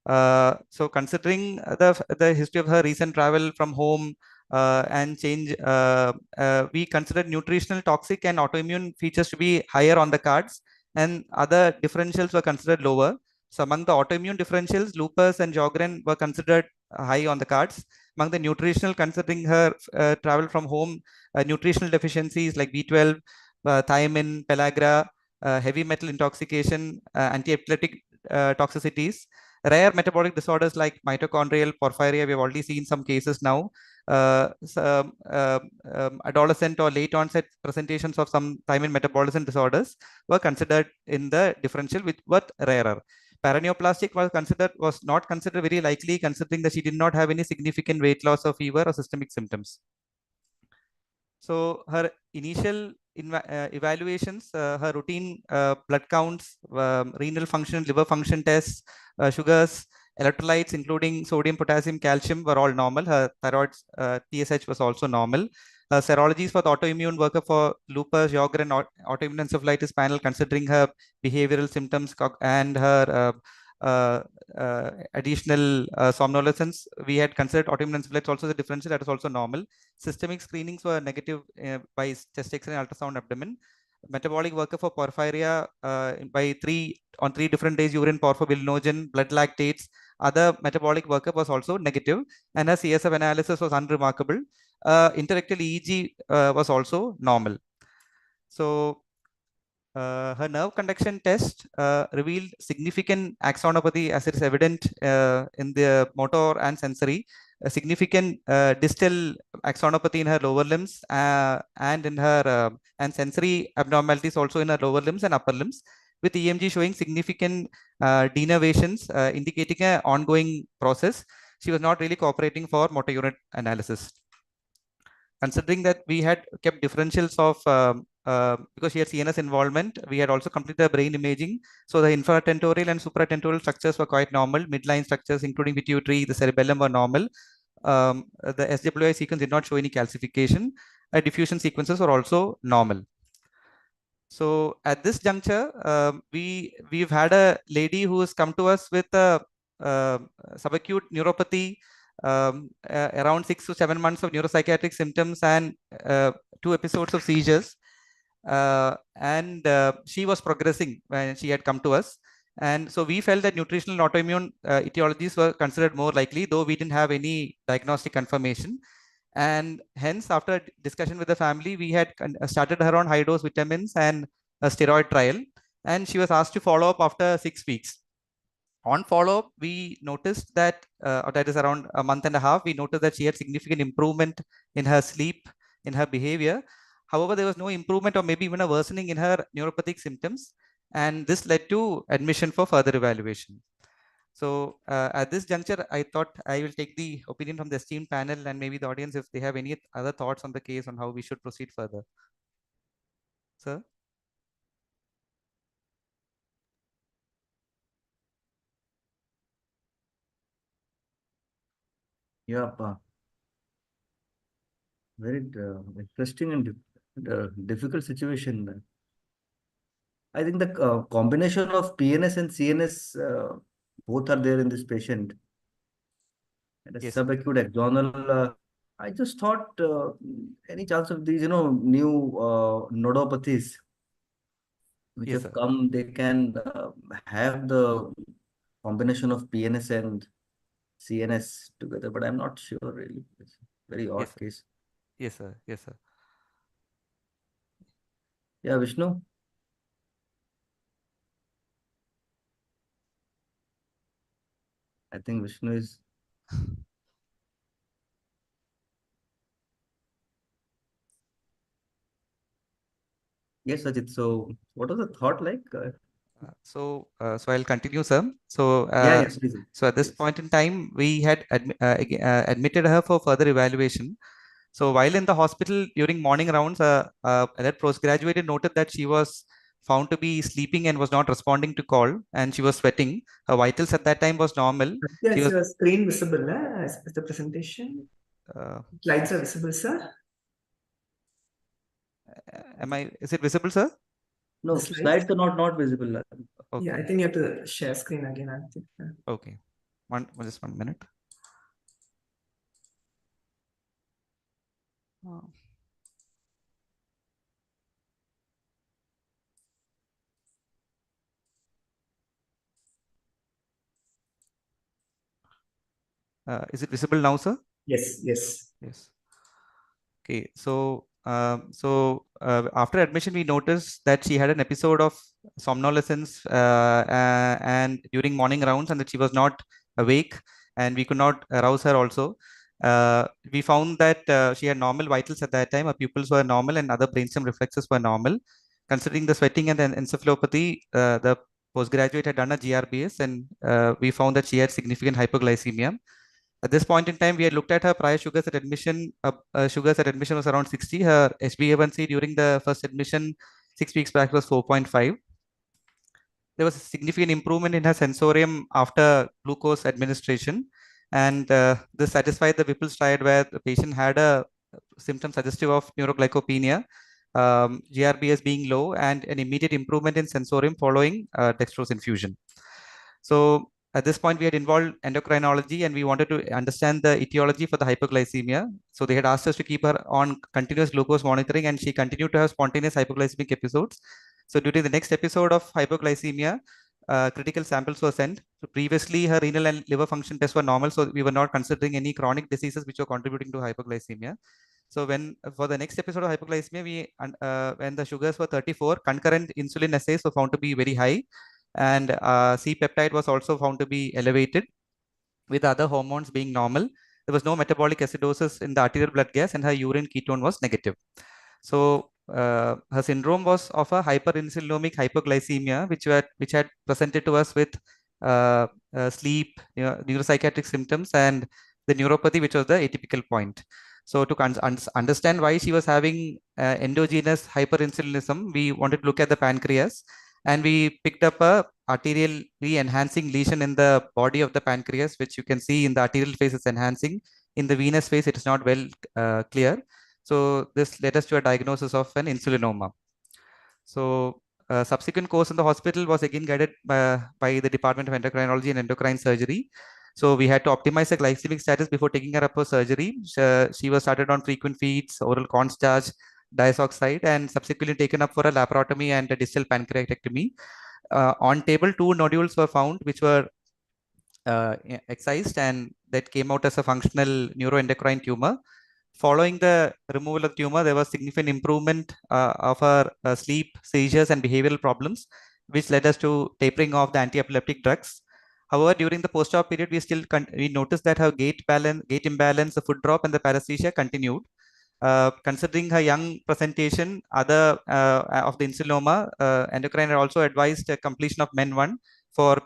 So considering the history of her recent travel from home and change, we considered nutritional, toxic, and autoimmune features to be higher on the cards, and other differentials were considered lower. So among the autoimmune differentials, lupus and Sjogren were considered high on the cards. Among the nutritional, considering her travel from home, nutritional deficiencies like B12, thiamine, pellagra, heavy metal intoxication, anti-epileptic toxicities. Rare metabolic disorders like mitochondrial porphyria, we have already seen some cases now. Adolescent or late onset presentations of some thiamine metabolism disorders were considered in the differential, which were rarer. Paraneoplastic was not considered very likely, considering that she did not have any significant weight loss or fever or systemic symptoms. So her initial evaluations, her routine blood counts, renal function, liver function tests, sugars, electrolytes, including sodium, potassium, calcium, were all normal. Her thyroid TSH was also normal. Serologies for the autoimmune workup for lupus, Sjogren, autoimmune encephalitis panel, considering her behavioral symptoms and her additional somnolence, we had considered autoimmune encephalitis also the differential, that is also normal. Systemic screenings were negative by chest X-ray and ultrasound abdomen. Metabolic workup for porphyria on 3 different days, urine porphobilinogen, blood lactates. Other metabolic workup was also negative, and her CSF analysis was unremarkable. Interrectal EEG was also normal. So her nerve conduction test revealed significant axonopathy, as it is evident in the motor and sensory. A significant distal axonopathy in her lower limbs and in her and sensory abnormalities also in her lower limbs and upper limbs, with EMG showing significant denervations, indicating an ongoing process. She was not really cooperating for motor unit analysis. Considering that we had kept differentials of because she had CNS involvement, we had also completed the brain imaging. So the infratentorial and supratentorial structures were quite normal. Midline structures, including pituitary, the cerebellum, were normal. The SWI sequence did not show any calcification. Diffusion sequences were also normal. So at this juncture, we've had a lady who has come to us with a subacute neuropathy, around 6 to 7 months of neuropsychiatric symptoms, and 2 episodes of seizures. She was progressing when she had come to us. And so we felt that nutritional and autoimmune etiologies were considered more likely, though we didn't have any diagnostic confirmation. And hence, after discussion with the family, we had started her on high-dose vitamins and a steroid trial. And she was asked to follow up after 6 weeks. On follow-up, we noticed that, or that is around a month and a half, we noticed that she had significant improvement in her sleep, in her behavior. However, there was no improvement or maybe even a worsening in her neuropathic symptoms. And this led to admission for further evaluation. So at this juncture, I thought I will take the opinion from the esteemed panel and maybe the audience if they have any other thoughts on the case on how we should proceed further. Sir? Yeah, very interesting and difficult situation. I think the combination of PNS and CNS both are there in this patient. And a Yes. subacute axonal. I just thought any chance of these, new nodopathies which Yes, have sir. come, they can have the combination of PNS and CNS together, but I'm not sure really. It's a very odd Yes, sir. case. Yes, sir. Yes, sir. Yeah, Vishnu. I think Vishnu is. Yes, Ajit. So, what was the thought like? So I'll continue, sir. So, Yeah, please. so at this point in time, we had admitted her for further evaluation. So while in the hospital during morning rounds, that postgraduate noted that she was found to be sleeping and was not responding to call, and she was sweating. Her vitals at that time was normal. Yeah, She is was, your screen visible as the presentation? Slides are visible, sir? Is it visible, sir? No, The slides? slides are not visible. Okay. Yeah, I think you have to share screen again. I think. Okay. Just 1 minute. Is it visible now, sir? Yes, yes. Yes. Okay. So, after admission, we noticed that she had an episode of somnolence and during morning rounds, and that she was not awake, and we could not arouse her also. We found that she had normal vitals at that time. Her pupils were normal, and other brainstem reflexes were normal. Considering the sweating and the encephalopathy, the postgraduate had done a GRBS, and we found that she had significant hypoglycemia. At this point in time, we had looked at her prior sugars at admission. Sugars at admission was around 60. Her HbA1c during the first admission 6 weeks back was 4.5. There was a significant improvement in her sensorium after glucose administration. And this satisfied the Whipple's triad where the patient had a symptom suggestive of neuroglycopenia, GRBS being low, and an immediate improvement in sensorium following dextrose infusion. So at this point, we had involved endocrinology and we wanted to understand the etiology for the hypoglycemia. So they had asked us to keep her on continuous glucose monitoring, and she continued to have spontaneous hypoglycemic episodes. So during the next episode of hypoglycemia, critical samples were sent. So previously, her renal and liver function tests were normal, so we were not considering any chronic diseases which were contributing to hypoglycemia. So when for the next episode of hypoglycemia, when the sugars were 34, concurrent insulin assays were found to be very high, and C-peptide was also found to be elevated, with other hormones being normal. There was no metabolic acidosis in the arterial blood gas, and her urine ketone was negative. So her syndrome was of a hyperinsulinemic hypoglycemia, which had presented to us with sleep, neuropsychiatric symptoms, and the neuropathy, which was the atypical point. So to understand why she was having endogenous hyperinsulinism, we wanted to look at the pancreas, and we picked up a arterially enhancing lesion in the body of the pancreas, which you can see in the arterial phase is enhancing. In the venous phase, it is not well clear. So this led us to a diagnosis of an insulinoma. So subsequent course in the hospital was again guided by the Department of Endocrinology and Endocrine Surgery. So we had to optimize the glycemic status before taking her up for surgery. She was started on frequent feeds, oral cornstarch, diazoxide, and subsequently taken up for a laparotomy and a distal pancreatectomy. On table, 2 nodules were found, which were excised, and that came out as a functional neuroendocrine tumor. Following the removal of tumor, there was significant improvement of her sleep, seizures, and behavioral problems, which led us to tapering off the anti-epileptic drugs. However, during the post-op period, we noticed that her gait imbalance, the foot drop, and the paresthesia continued. Considering her young presentation, other of the insulinoma, endocrine had also advised completion of MEN1 for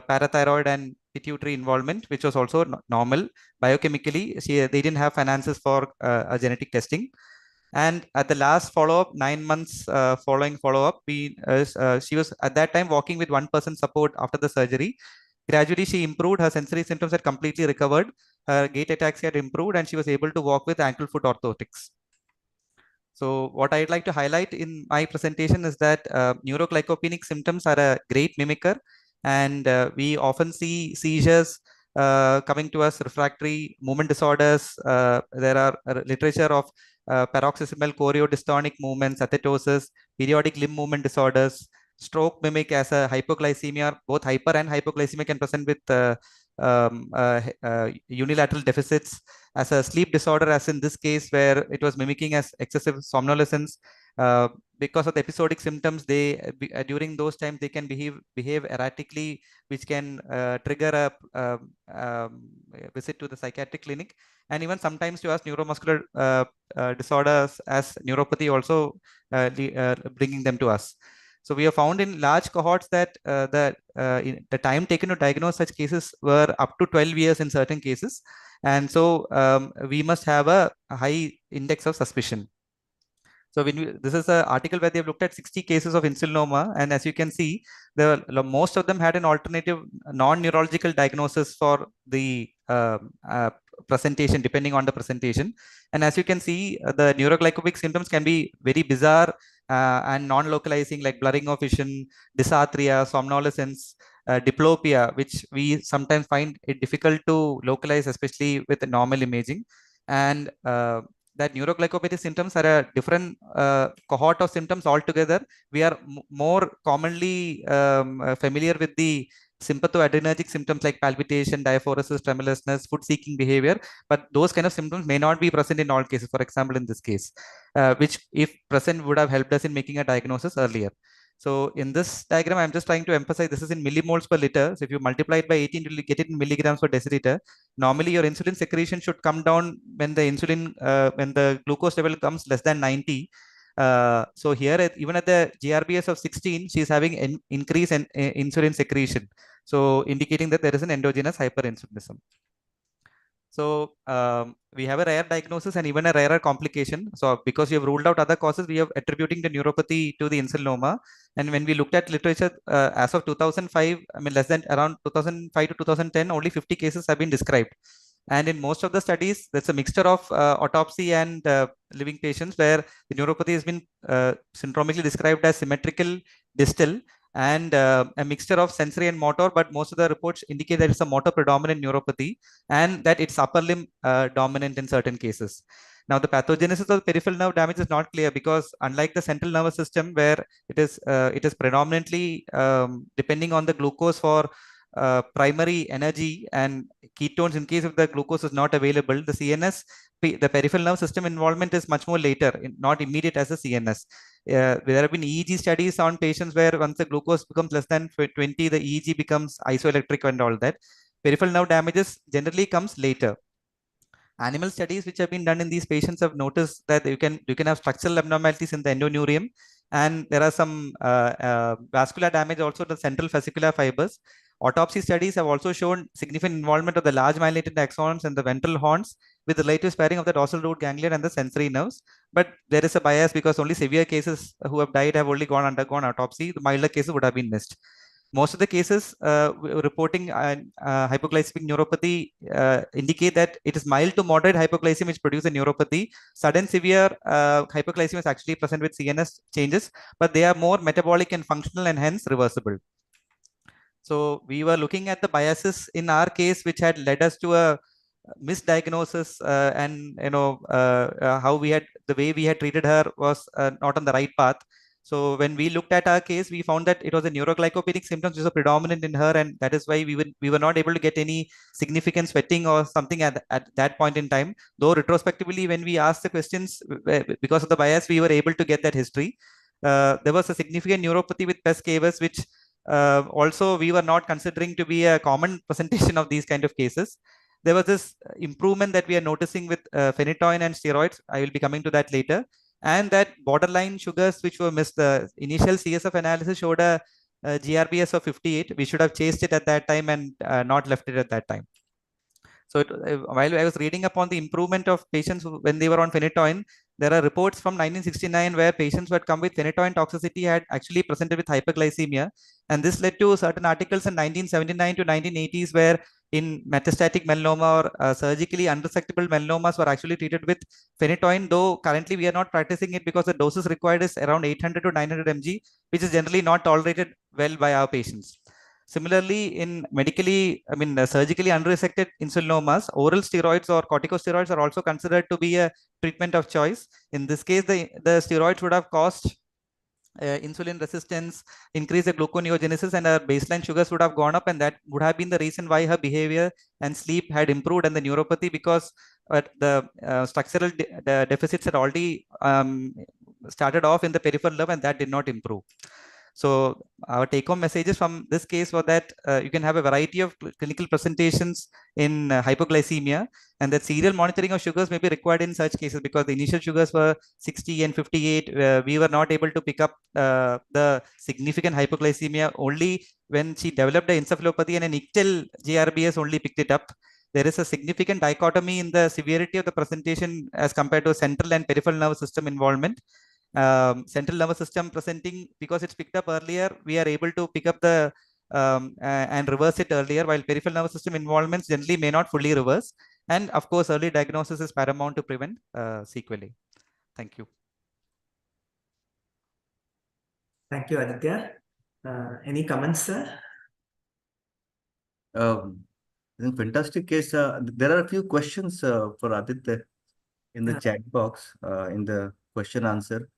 parathyroid and pituitary involvement, which was also normal biochemically. They didn't have finances for a genetic testing. And at the last follow-up, 9 months following follow-up, she was at that time walking with 1% support after the surgery. Gradually, she improved. Her sensory symptoms had completely recovered. Her gait ataxia had improved, and she was able to walk with ankle-foot orthotics. So what I'd like to highlight in my presentation is that neuroglycopenic symptoms are a great mimicker, and we often see seizures coming to us, refractory movement disorders. There are literature of paroxysmal choreodystonic movements, athetosis, periodic limb movement disorders. Stroke mimic as a hypoglycemia. Both hyper and hypoglycemia can present with unilateral deficits. As a sleep disorder, as in this case where it was mimicking as excessive somnolence. Because of the episodic symptoms, during those times they can behave erratically, which can trigger a visit to the psychiatric clinic, and even sometimes to us neuromuscular disorders as neuropathy also bringing them to us. So we have found in large cohorts that the time taken to diagnose such cases were up to 12 years in certain cases. And so we must have a high index of suspicion. So this is an article where they've looked at 60 cases of insulinoma, and as you can see, most of them had an alternative non-neurological diagnosis for the presentation, depending on the presentation. And as you can see, the neuroglycopic symptoms can be very bizarre and non-localizing, like blurring of vision, dysarthria, somnolence, diplopia, which we sometimes find it difficult to localize, especially with normal imaging. And that neuroglycopathy symptoms are a different cohort of symptoms altogether. We are more commonly familiar with the sympathoadrenergic symptoms like palpitation, diaphoresis, tremulousness, food-seeking behavior, but those kind of symptoms may not be present in all cases. For example, in this case, which if present would have helped us in making a diagnosis earlier. So in this diagram, I'm just trying to emphasize this is in millimoles per liter. So if you multiply it by 18, you'll get it in milligrams per deciliter. Normally, your insulin secretion should come down when the when the glucose level comes less than 90. So here, even at the GRBS of 16, she's having an increase in insulin secretion. So indicating that there is an endogenous hyperinsulinism. So we have a rare diagnosis and even a rarer complication. So because we have ruled out other causes, we are attributing the neuropathy to the insulinoma. And when we looked at literature as of 2005, I mean less than around 2005 to 2010, only 50 cases have been described. And in most of the studies, there's a mixture of autopsy and living patients where the neuropathy has been syndromically described as symmetrical distal and a mixture of sensory and motor, but most of the reports indicate that it's a motor predominant neuropathy and that it's upper limb dominant in certain cases. Now, the pathogenesis of peripheral nerve damage is not clear because unlike the central nervous system where it is predominantly depending on the glucose for primary energy and ketones in case if the glucose is not available, the CNS, the peripheral nerve system involvement is much more later, not immediate as the CNS. There have been EEG studies on patients where once the glucose becomes less than 20, the EEG becomes isoelectric and all that. Peripheral nerve damages generally comes later. Animal studies which have been done in these patients have noticed that you can have structural abnormalities in the endoneurium, and there are some vascular damage also to the central fascicular fibers. Autopsy studies have also shown significant involvement of the large myelinated axons and the ventral horns with relative sparing of the dorsal root ganglion and the sensory nerves. But there is a bias because only severe cases who have died have only undergone autopsy. The milder cases would have been missed. Most of the cases reporting hypoglycemic neuropathy indicate that it is mild to moderate hypoglycemia which produce a neuropathy. Sudden severe hypoglycemia is actually present with CNS changes, but they are more metabolic and functional and hence reversible. So we were looking at the biases in our case, which had led us to a misdiagnosis and how the way we had treated her was not on the right path. So when we looked at our case, we found that it was a neuroglycopenic symptoms which were predominant in her, and that is why we were not able to get any significant sweating or something at that point in time. Though retrospectively, when we asked the questions, because of the bias, we were able to get that history. There was a significant neuropathy with pes cavus, which also we were not considering to be a common presentation of these kind of cases. There was this improvement that we are noticing with phenytoin and steroids. I will be coming to that later. And that borderline sugars which were missed, the initial CSF analysis showed a GRBS of 58. We should have chased it at that time and not left it at that time. So while I was reading upon the improvement of patients when they were on phenytoin, there are reports from 1969 where patients who had come with phenytoin toxicity had actually presented with hyperglycemia. And this led to certain articles in 1979 to 1980s where in metastatic melanoma or surgically unresectable melanomas were actually treated with phenytoin, though currently we are not practicing it because the doses required is around 800 to 900 mg, which is generally not tolerated well by our patients. Similarly, in surgically unresected insulinomas, oral steroids or corticosteroids are also considered to be a treatment of choice. In this case, the steroids would have caused insulin resistance, increase the gluconeogenesis, and her baseline sugars would have gone up, and that would have been the reason why her behavior and sleep had improved, and the neuropathy, because the structural deficits had already started off in the peripheral nerve, and that did not improve. So our take-home messages from this case were that you can have a variety of clinical presentations in hypoglycemia, and that serial monitoring of sugars may be required in such cases because the initial sugars were 60 and 58. We were not able to pick up the significant hypoglycemia only when she developed an encephalopathy, and an ictal GRBS only picked it up. There is a significant dichotomy in the severity of the presentation as compared to central and peripheral nervous system involvement. Central nervous system presenting, because it's picked up earlier, we are able to pick up the and reverse it earlier, while peripheral nervous system involvements generally may not fully reverse. And of course, early diagnosis is paramount to prevent sequelae. Thank you. Thank you, Aditya. Any comments, sir? Fantastic case. There are a few questions for Aditya in the chat box, in the question answer.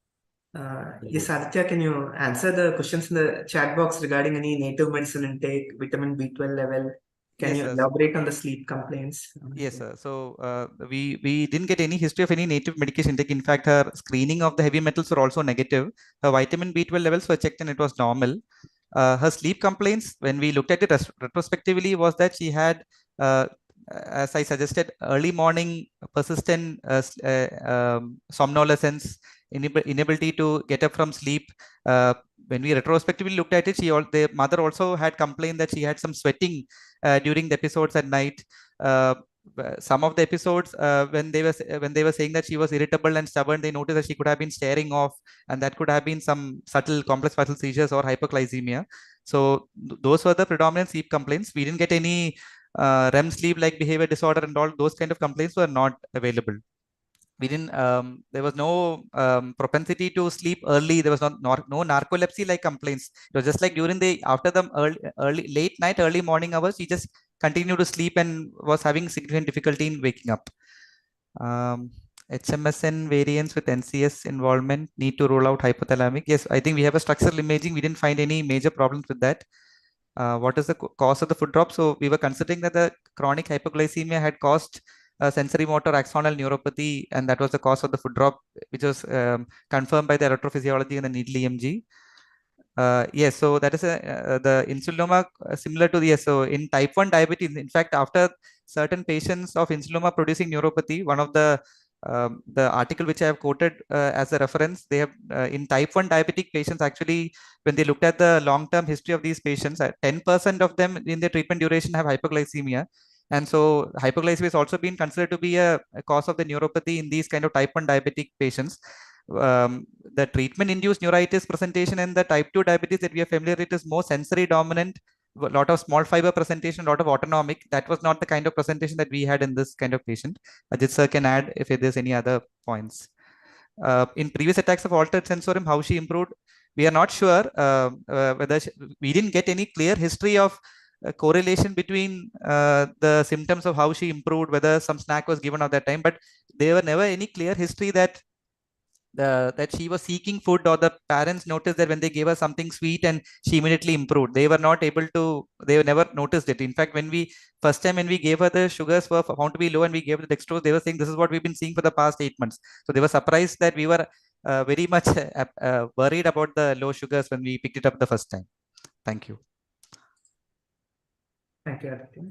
Yes, Aditya, can you answer the questions in the chat box regarding any native medicine intake, vitamin B12 level? Can you elaborate on the sleep complaints? Yes, sir. So we didn't get any history of any native medication intake. In fact, her screening of the heavy metals were also negative. Her vitamin B12 levels were checked and it was normal. Her sleep complaints, when we looked at it retrospectively, was that she had, as I suggested, early morning persistent somnolescence, inability to get up from sleep. When we retrospectively looked at it, the mother also had complained that she had some sweating during the episodes at night. Some of the episodes when they were saying that she was irritable and stubborn, they noticed that she could have been staring off, and that could have been some subtle complex facial seizures or hyperglycemia. So those were the predominant sleep complaints. We didn't get any REM sleep like behavior disorder, and all those kind of complaints were not available. We didn't there was no propensity to sleep early. There was no narcolepsy like complaints. It was just like during the after the late night, early morning hours, she just continued to sleep and was having significant difficulty in waking up. HMSN variants with NCS involvement, need to rule out hypothalamic. Yes, I think we have a structural imaging. We didn't find any major problems with that. What is the cause of the foot drop? So we were considering that the chronic hypoglycemia had caused sensory motor axonal neuropathy, and that was the cause of the foot drop, which was confirmed by the electrophysiology and the needle EMG. Yes, so that is the insulinoma similar to the, yes, so in type 1 diabetes, in fact, after certain patients of insulinoma producing neuropathy, one of the article which I have quoted as a reference, they have in type 1 diabetic patients, actually, when they looked at the long-term history of these patients, 10% of them in their treatment duration have hypoglycemia. And so hypoglycemia has also been considered to be a cause of the neuropathy in these kind of type 1 diabetic patients. The treatment-induced neuritis presentation in the type 2 diabetes that we are familiar with is more sensory dominant, a lot of small fiber presentation, a lot of autonomic. That was not the kind of presentation that we had in this kind of patient. Ajit sir can add if there's any other points. In previous attacks of altered sensorium, how she improved, we are not sure whether we didn't get any clear history of correlation between the symptoms of how she improved, whether some snack was given at that time, but there were never any clear history that that she was seeking food, or the parents noticed that when they gave her something sweet and she immediately improved. They were not able to, they never noticed it. In fact, when we first time when we gave her the sugars were found to be low and we gave her the dextrose, they were saying this is what we've been seeing for the past 8 months. So they were surprised that we were very much worried about the low sugars when we picked it up the first time. Thank you. Thank you, Aditya.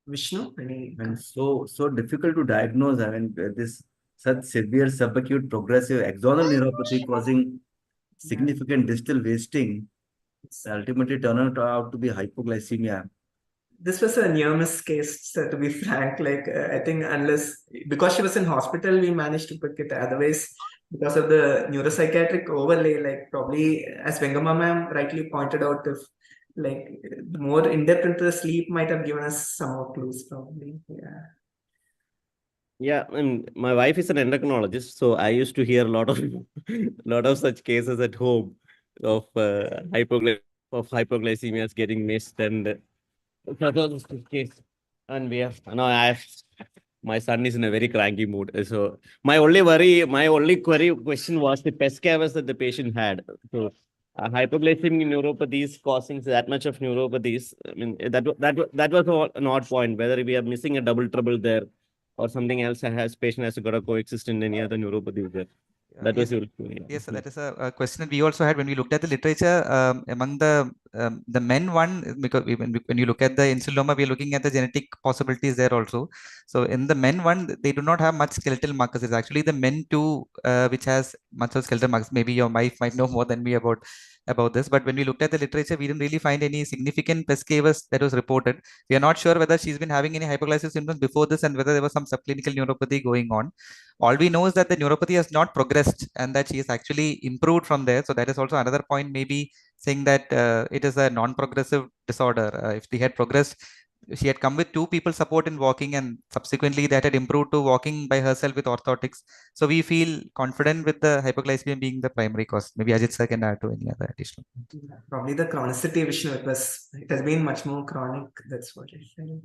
Vishnu, any And so difficult to diagnose. I mean, this such severe subacute progressive axonal neuropathy causing significant distal wasting ultimately turned out to be hypoglycemia. This was a near miss case, to be frank. Like, I think because she was in hospital, we managed to pick it. Otherwise, because of the neuropsychiatric overlay, like probably, as Vengama ma'am rightly pointed out, if like more in depth into the sleep might have given us some more clues, probably. Yeah. Yeah, and my wife is an endocrinologist, so I used to hear a lot of lot of such cases at home of hypoglycemias getting missed, and that was the case. And we have now my son is in a very cranky mood. So my only question was the pest cavus that the patient had. So hypoglycemic neuropathies causing that much of neuropathies. I mean that was an odd point. Whether we are missing a double trouble there or something else patient has got to coexist in any other neuropathy there. That was your yes, so that is a question that we also had when we looked at the literature among the men one, because when you look at the insuloma, we are looking at the genetic possibilities there also. So in the men one, they do not have much skeletal markers. It's actually the men two which has much of skeletal markers. Maybe your wife might know more than me about this, but when we looked at the literature, we didn't really find any significant pes cavus that was reported. We are not sure whether she's been having any hypoglycemic symptoms before this and whether there was some subclinical neuropathy going on. All we know is that the neuropathy has not progressed and that she has actually improved from there. So that is also another point, maybe saying that it is a non-progressive disorder. If they had progressed, she had come with 2 people support in walking, and subsequently that had improved to walking by herself with orthotics. So we feel confident with the hypoglycemia being the primary cause. Maybe Ajit sir can add to any other additional. Probably the chronicity, Vishnu. It has been much more chronic. That's what I feel.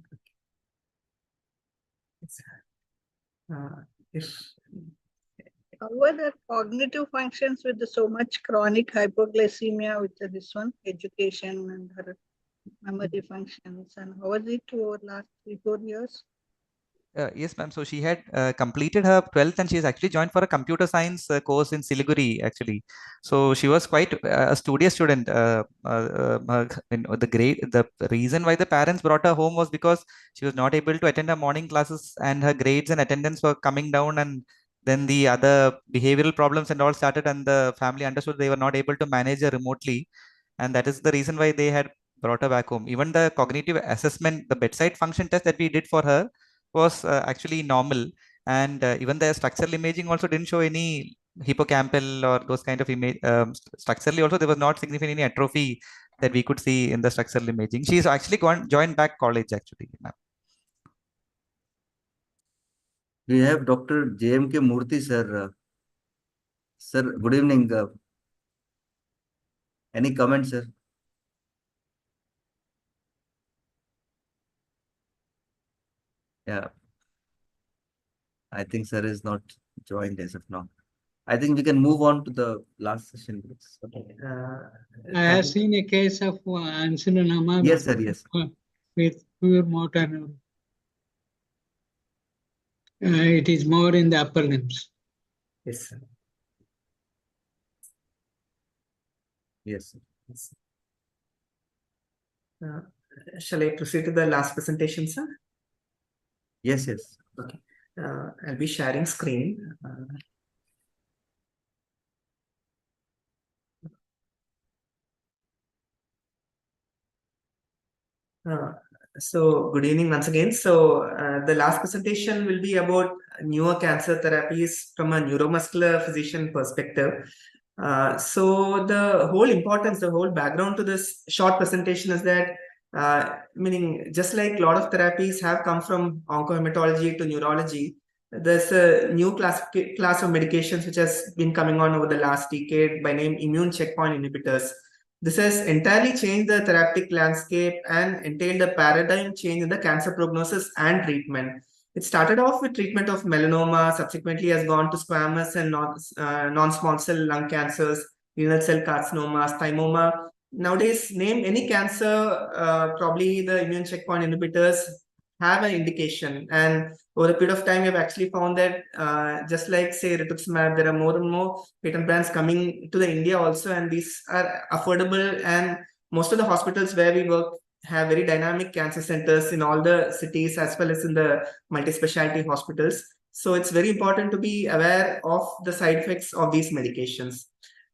How were the cognitive functions with so much chronic hypoglycemia with this one, education and her memory functions, and how was it over last 3-4 years? Yes, ma'am. So she had completed her 12th and she has actually joined for a computer science course in Siliguri, actually. So she was quite a studious student. The reason why the parents brought her home was because she was not able to attend her morning classes and her grades and attendance were coming down, and then the other behavioral problems and all started, and the family understood they were not able to manage her remotely. And that is the reason why they had brought her back home. Even the cognitive assessment, the bedside function test that we did for her was actually normal, and even the structural imaging also didn't show any hippocampal or those kind of image. Structurally also there was not significant any atrophy that we could see in the structural imaging. She's actually joined back college actually. We have Dr. JMK Murthy, sir. Sir, good evening. Any comments, sir? Yeah. I think sir is not joined as of now. I think we can move on to the last session. I have seen a case of insulinoma. Yes, sir. Yes. With pure motor neuron. It is more in the upper limbs. Yes, sir. Yes. Yes. Shall I proceed to the last presentation, sir? Yes, yes. Okay. I'll be sharing screen. So good evening once again. So the last presentation will be about newer cancer therapies from a neuromuscular physician perspective. So the whole background to this short presentation is that meaning just like a lot of therapies have come from oncohematology to neurology, there's a new class of medications which has been coming on over the last decade by name immune checkpoint inhibitors. This has entirely changed the therapeutic landscape and entailed a paradigm change in the cancer prognosis and treatment. It started off with treatment of melanoma, subsequently has gone to squamous and non-small cell lung cancers, renal cell carcinomas, thymoma. Nowadays, name any cancer, probably the immune checkpoint inhibitors have an indication. And over a period of time, we have actually found that just like, say, rituximab, there are more and more patent brands coming to the India also, and these are affordable. And most of the hospitals where we work have very dynamic cancer centers in all the cities as well as in the multi-specialty hospitals. So it's very important to be aware of the side effects of these medications.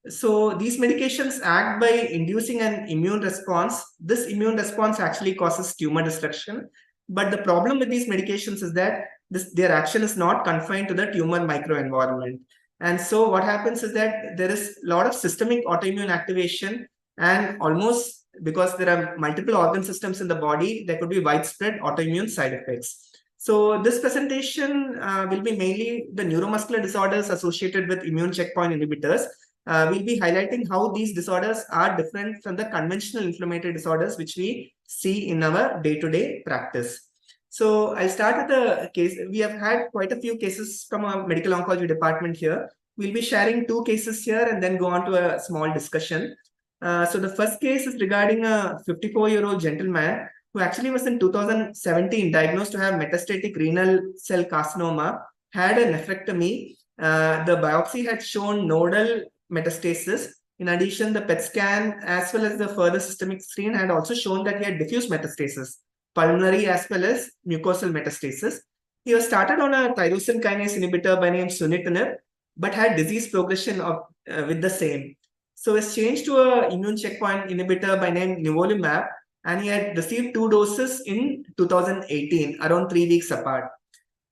So these medications act by inducing an immune response. This immune response actually causes tumor destruction. But the problem with these medications is that their action is not confined to the tumor microenvironment. And so what happens is that there is a lot of systemic autoimmune activation, and almost because there are multiple organ systems in the body, there could be widespread autoimmune side effects. So this presentation will be mainly the neuromuscular disorders associated with immune checkpoint inhibitors. We'll be highlighting how these disorders are different from the conventional inflammatory disorders which we see in our day-to-day practice. So I'll start with the case. We have had quite a few cases from our medical oncology department here. We'll be sharing 2 cases here and then go on to a small discussion. So the first case is regarding a 54-year-old gentleman who actually was in 2017 diagnosed to have metastatic renal cell carcinoma, had a nephrectomy. The biopsy had shown nodal metastasis. In addition, the PET scan as well as the further systemic screen had also shown that he had diffuse metastasis, pulmonary as well as mucosal metastasis. He was started on a tyrosine kinase inhibitor by name sunitinib, but had disease progression with the same. So it's changed to an immune checkpoint inhibitor by name nivolumab, and he had received 2 doses in 2018, around 3 weeks apart.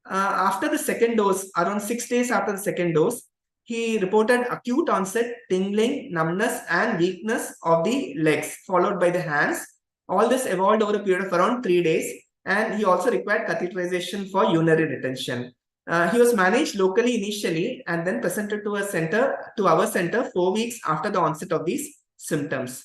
After the second dose, around 6 days after the second dose, he reported acute onset tingling, numbness, and weakness of the legs, followed by the hands. All this evolved over a period of around 3 days, and he also required catheterization for urinary retention. He was managed locally initially and then presented to our center 4 weeks after the onset of these symptoms.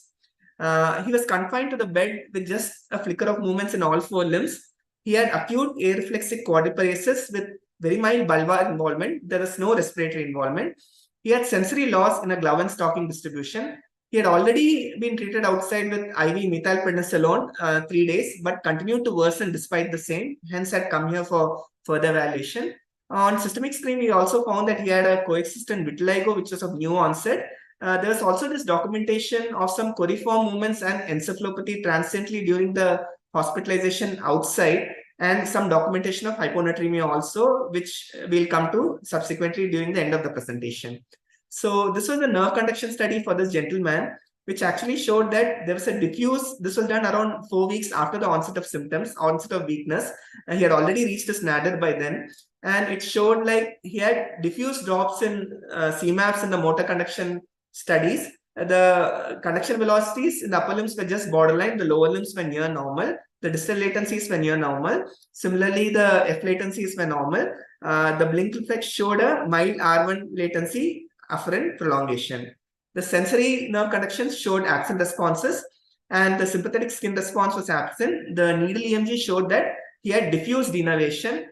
He was confined to the bed with just a flicker of movements in all 4 limbs. He had acute areflexic quadriparesis with very mild bulbar involvement. There was no respiratory involvement. He had sensory loss in a glove and stocking distribution. He had already been treated outside with IV methylprednisolone 3 days, but continued to worsen despite the same, hence had come here for further evaluation. On systemic screen, we also found that he had a coexistent vitiligo, which was of new onset. There was also this documentation of some coriform movements and encephalopathy transiently during the hospitalization outside, and some documentation of hyponatremia also, which we'll come to subsequently during the end of the presentation. So this was a nerve conduction study for this gentleman, which actually showed that there was a diffuse, this was done around 4 weeks after the onset of symptoms, onset of weakness. He had already reached his nadir by then. And it showed like he had diffuse drops in CMAPs in the motor conduction studies. The conduction velocities in the upper limbs were just borderline, the lower limbs were near normal. The distal latencies were near normal. Similarly, the F latencies were normal. The blink reflex showed a mild R1 latency, afferent prolongation. The sensory nerve conductions showed absent responses, and the sympathetic skin response was absent. The needle EMG showed that he had diffuse denervation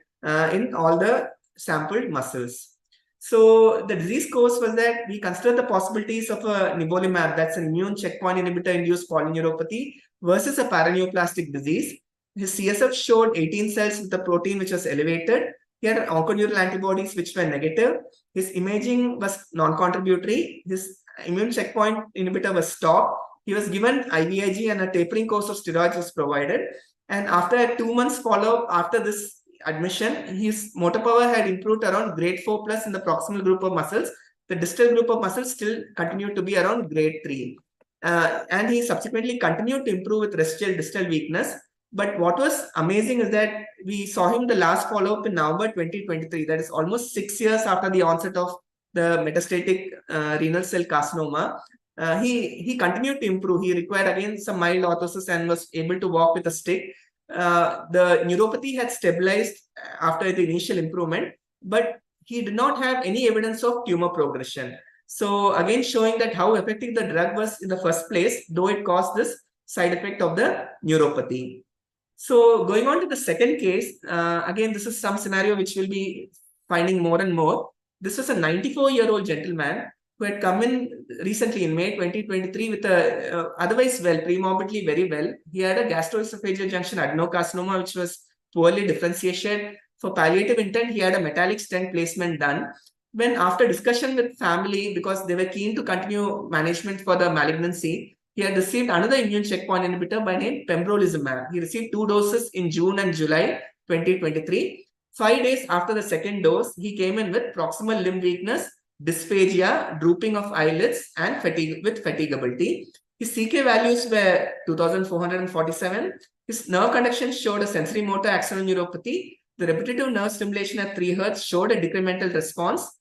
in all the sampled muscles. So the disease course was that we considered the possibilities of a nivolumab, that's an immune checkpoint inhibitor-induced polyneuropathy, versus a paraneoplastic disease. His CSF showed 18 cells with the protein which was elevated. He had onconeural antibodies which were negative. His imaging was non-contributory. His immune checkpoint inhibitor was stopped. He was given IVIG and a tapering course of steroids was provided. And after a 2 months follow-up after this admission, his motor power had improved around grade 4 plus in the proximal group of muscles. The distal group of muscles still continued to be around grade 3. And he subsequently continued to improve with residual distal weakness. But what was amazing is that we saw him the last follow-up in November 2023. That is almost 6 years after the onset of the metastatic renal cell carcinoma. He continued to improve. He required again some mild orthosis and was able to walk with a stick. The neuropathy had stabilized after the initial improvement, but he did not have any evidence of tumor progression. So again, showing that how effective the drug was in the first place, though it caused this side effect of the neuropathy. So going on to the second case, again, this is some scenario which we'll be finding more and more. This was a 94-year-old gentleman who had come in recently in May 2023 with a otherwise well, premorbidly very well. He had a gastroesophageal junction adenocarcinoma, which was poorly differentiated. For palliative intent, he had a metallic stent placement done. When after discussion with family, because they were keen to continue management for the malignancy, he had received another immune checkpoint inhibitor by name pembrolizumab. He received 2 doses in June and July 2023. 5 days after the second dose, he came in with proximal limb weakness, dysphagia, drooping of eyelids, and fatigability. His CK values were 2,447. His nerve conduction showed a sensory motor axonal neuropathy. The repetitive nerve stimulation at 3 Hz showed a decremental response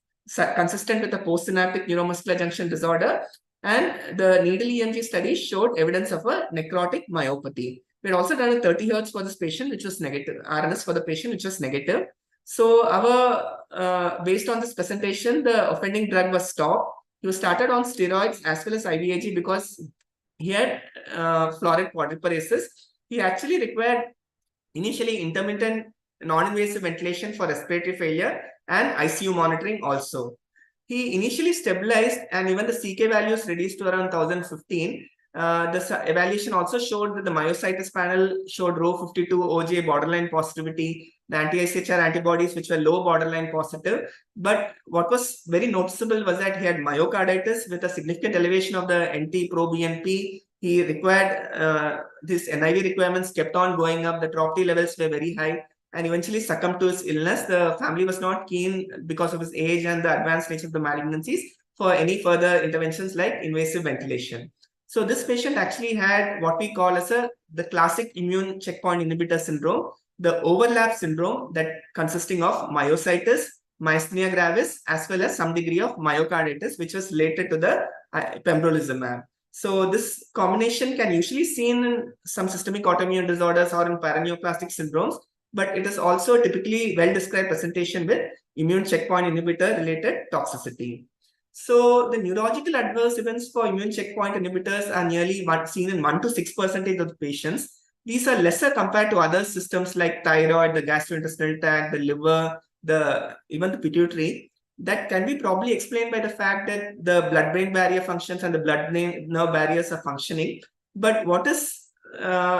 consistent with a postsynaptic neuromuscular junction disorder. And the needle EMG study showed evidence of a necrotic myopathy. We had also done a 30 Hz for this patient, which was negative, RNS for the patient, which was negative. So based on this presentation, the offending drug was stopped. He was started on steroids as well as IVIG because he had florid quadriparesis. He actually required initially intermittent non-invasive ventilation for respiratory failure and ICU monitoring also. He initially stabilized and even the CK values reduced to around 1015. The evaluation also showed that the myositis panel showed Rho 52 OJ borderline positivity, the anti-ICHR antibodies which were low borderline positive. But what was very noticeable was that he had myocarditis with a significant elevation of the NT-proBNP. He required, this NIV requirements kept on going up, the troponin levels were very high, and eventually succumbed to his illness. The family was not keen because of his age and the advanced nature of the malignancies for any further interventions like invasive ventilation. So this patient actually had what we call as the classic immune checkpoint inhibitor syndrome, the overlap syndrome that consisting of myositis, myasthenia gravis, as well as some degree of myocarditis, which was related to the pembrolizumab. So this combination can usually seen in some systemic autoimmune disorders or in paraneoplastic syndromes, but it is also typically well-described presentation with immune checkpoint inhibitor related toxicity. So the neurological adverse events for immune checkpoint inhibitors are nearly seen in 1 to 6% of the patients. These are lesser compared to other systems like thyroid, the gastrointestinal tract, the liver, even the pituitary. That can be probably explained by the fact that the blood-brain barrier functions and the blood-brain nerve barriers are functioning. But what is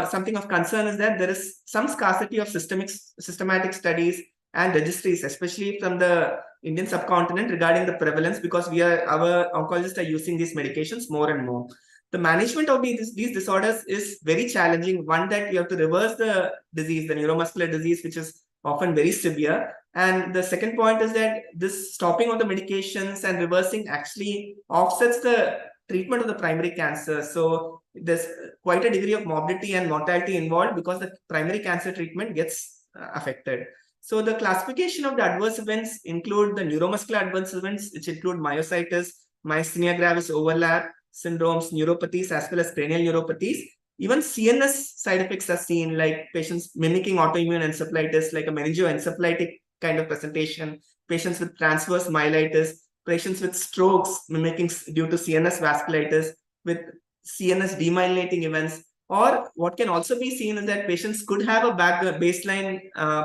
something of concern is that there is some scarcity of systematic studies and registries, especially from the Indian subcontinent regarding the prevalence, because our oncologists are using these medications more and more. The management of these disorders is very challenging. One, that you have to reverse the disease, the neuromuscular disease, which is often very severe. And the second point is that this stopping of the medications and reversing actually offsets the treatment of the primary cancer. So there's quite a degree of morbidity and mortality involved because the primary cancer treatment gets affected. So the classification of the adverse events include the neuromuscular adverse events, which include myositis, myasthenia gravis overlap syndromes, neuropathies, as well as cranial neuropathies. Even CNS side effects are seen, like patients mimicking autoimmune encephalitis, like a meningoencephalitic kind of presentation, patients with transverse myelitis, patients with strokes mimicking due to CNS vasculitis, with CNS demyelinating events. Or what can also be seen is that patients could have a baseline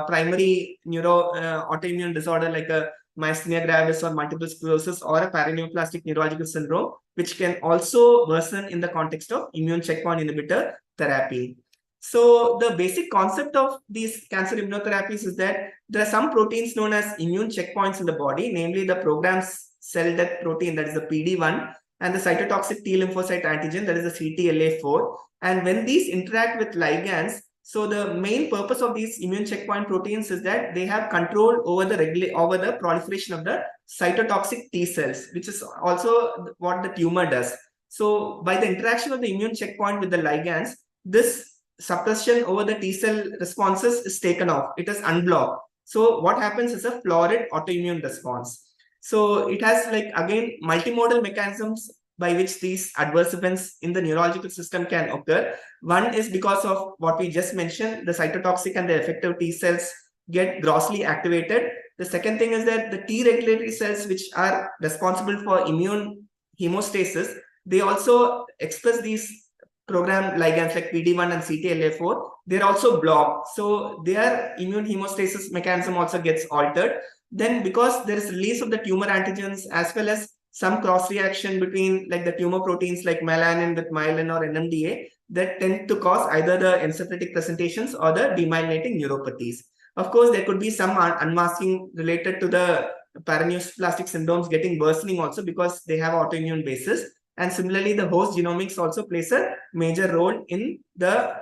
primary autoimmune disorder like a myasthenia gravis or multiple sclerosis or a paraneoplastic neurological syndrome, which can also worsen in the context of immune checkpoint inhibitor therapy. So the basic concept of these cancer immunotherapies is that there are some proteins known as immune checkpoints in the body, namely the programmed cell death protein, that is the PD-1, and the cytotoxic T lymphocyte antigen, that is the CTLA-4. And when these interact with ligands, so the main purpose of these immune checkpoint proteins is that they have control over the proliferation of the cytotoxic T cells, which is also what the tumor does. So by the interaction of the immune checkpoint with the ligands, this suppression over the T cell responses is taken off. It is unblocked. So what happens is a florid autoimmune response. So it has, like, again, multimodal mechanisms by which these adverse events in the neurological system can occur. One is because of what we just mentioned, the cytotoxic and the effector T cells get grossly activated. The second thing is that the T regulatory cells, which are responsible for immune hemostasis, they also express these programmed ligands like PD-1 and CTLA-4. They're also blocked. So their immune hemostasis mechanism also gets altered. Then because there is release of the tumor antigens as well as some cross reaction between like the tumor proteins like melanin with myelin or NMDA, that tend to cause either the encephalitic presentations or the demyelinating neuropathies. Of course, there could be some unmasking related to the paraneoplastic syndromes getting worsening also because they have autoimmune basis. And similarly, the host genomics also plays a major role in the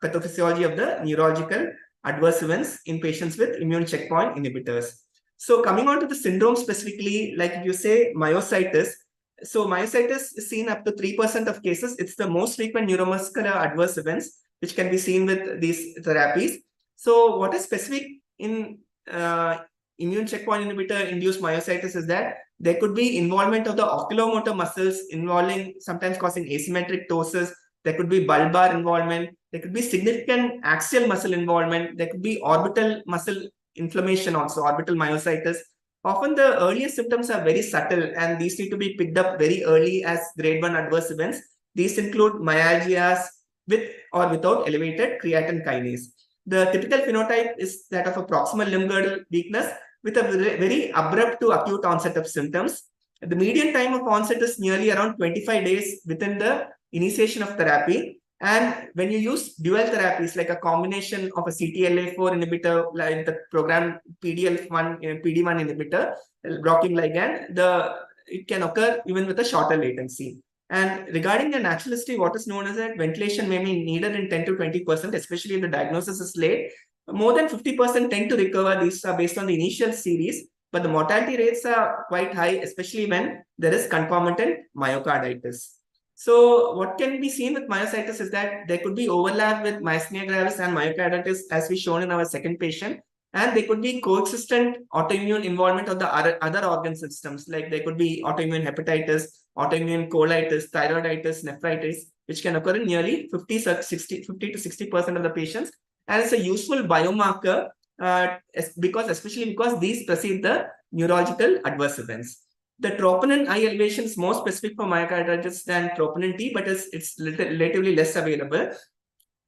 pathophysiology of the neurological adverse events in patients with immune checkpoint inhibitors. So coming on to the syndrome specifically, like if you say myositis, so myositis is seen up to 3% of cases. It's the most frequent neuromuscular adverse events which can be seen with these therapies. So what is specific in immune checkpoint inhibitor induced myositis is that there could be involvement of the oculomotor muscles involving sometimes causing asymmetric ptosis. There could be bulbar involvement. There could be significant axial muscle involvement. There could be orbital muscle inflammation also, orbital myositis. Often the earliest symptoms are very subtle and these need to be picked up very early as grade 1 adverse events. These include myalgias with or without elevated creatine kinase. The typical phenotype is that of a proximal limb girdle weakness with a very abrupt to acute onset of symptoms. The median time of onset is nearly around 25 days within the initiation of therapy. And when you use dual therapies like a combination of a CTLA4 inhibitor, like the program PD1 inhibitor, blocking ligand, it can occur even with a shorter latency. And regarding the natural history, what is known as that ventilation may be needed in 10 to 20%, especially if the diagnosis is late. More than 50% tend to recover. These are based on the initial series, but the mortality rates are quite high, especially when there is concomitant myocarditis. So what can be seen with myositis is that there could be overlap with myasthenia gravis and myocarditis as we shown in our second patient. And there could be coexistent autoimmune involvement of the other organ systems, like there could be autoimmune hepatitis, autoimmune colitis, thyroiditis, nephritis, which can occur in nearly 50 to 60% of the patients. And it's a useful biomarker especially because these precede the neurological adverse events. The troponin I elevation is more specific for myocarditis than troponin T, but it's relatively less available.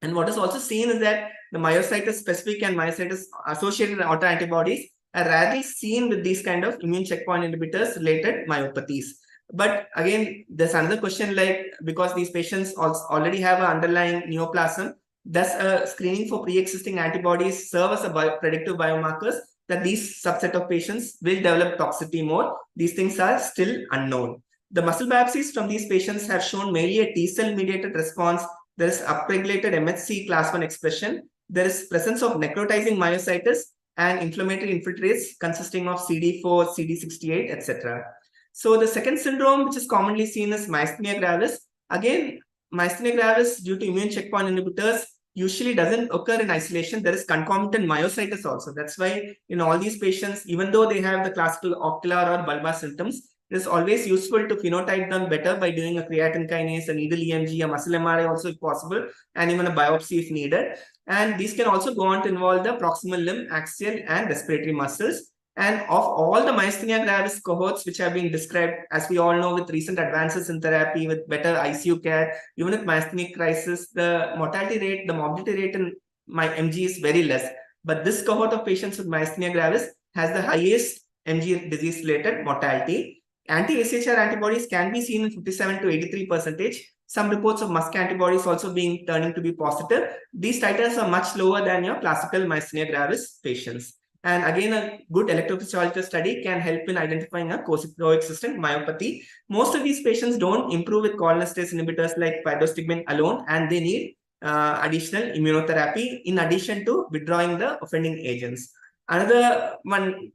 And what is also seen is that the myositis specific and myositis associated autoantibodies are rarely seen with these kind of immune checkpoint inhibitors related myopathies. But again, there's another question, like because these patients already have an underlying neoplasm, does a screening for pre-existing antibodies serve as a predictive biomarkers that these subset of patients will develop toxicity more? These things are still unknown. The muscle biopsies from these patients have shown mainly a T-cell mediated response. There is upregulated MHC class 1 expression. There is presence of necrotizing myositis and inflammatory infiltrates consisting of CD4, CD68, etc. So the second syndrome, which is commonly seen as myasthenia gravis, again, myasthenia gravis due to immune checkpoint inhibitors usually doesn't occur in isolation. There is concomitant myositis also. That's why in all these patients, even though they have the classical ocular or bulbar symptoms, it is always useful to phenotype them better by doing a creatine kinase, a needle EMG, a muscle MRI also if possible, and even a biopsy if needed. And these can also go on to involve the proximal limb, axial, and respiratory muscles. And of all the myasthenia gravis cohorts which have been described, as we all know, with recent advances in therapy, with better ICU care, even with myasthenic crisis, the mortality rate, the morbidity rate in my MG is very less. But this cohort of patients with myasthenia gravis has the highest MG disease-related mortality. Anti-AChR antibodies can be seen in 57 to 83%. Some reports of MuSK antibodies also turning to be positive. These titers are much lower than your classical myasthenia gravis patients. And again, a good electrophysiological study can help in identifying a coexistent myopathy. Most of these patients don't improve with cholinesterase inhibitors like pyridostigmine alone, and they need additional immunotherapy in addition to withdrawing the offending agents. Another one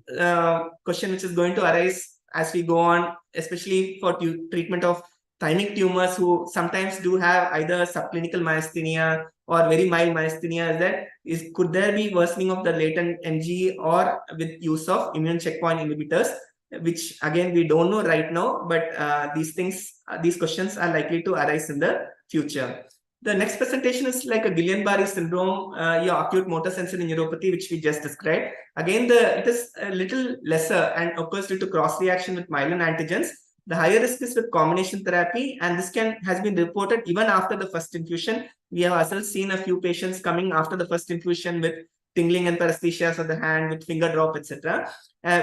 question which is going to arise as we go on, especially for treatment of thymic tumors who sometimes do have either subclinical myasthenia or very mild myasthenia, could there be worsening of the latent MG or with use of immune checkpoint inhibitors, which again we don't know right now, but these questions are likely to arise in the future. The next presentation is like a Guillain-Barré syndrome, your acute motor sensory neuropathy, which we just described. Again, it is a little lesser and occurs due to cross reaction with myelin antigens. The higher risk is with combination therapy, and this has been reported even after the first infusion. We have ourselves seen a few patients coming after the first infusion with tingling and paresthesias of the hand with finger drop, etc.,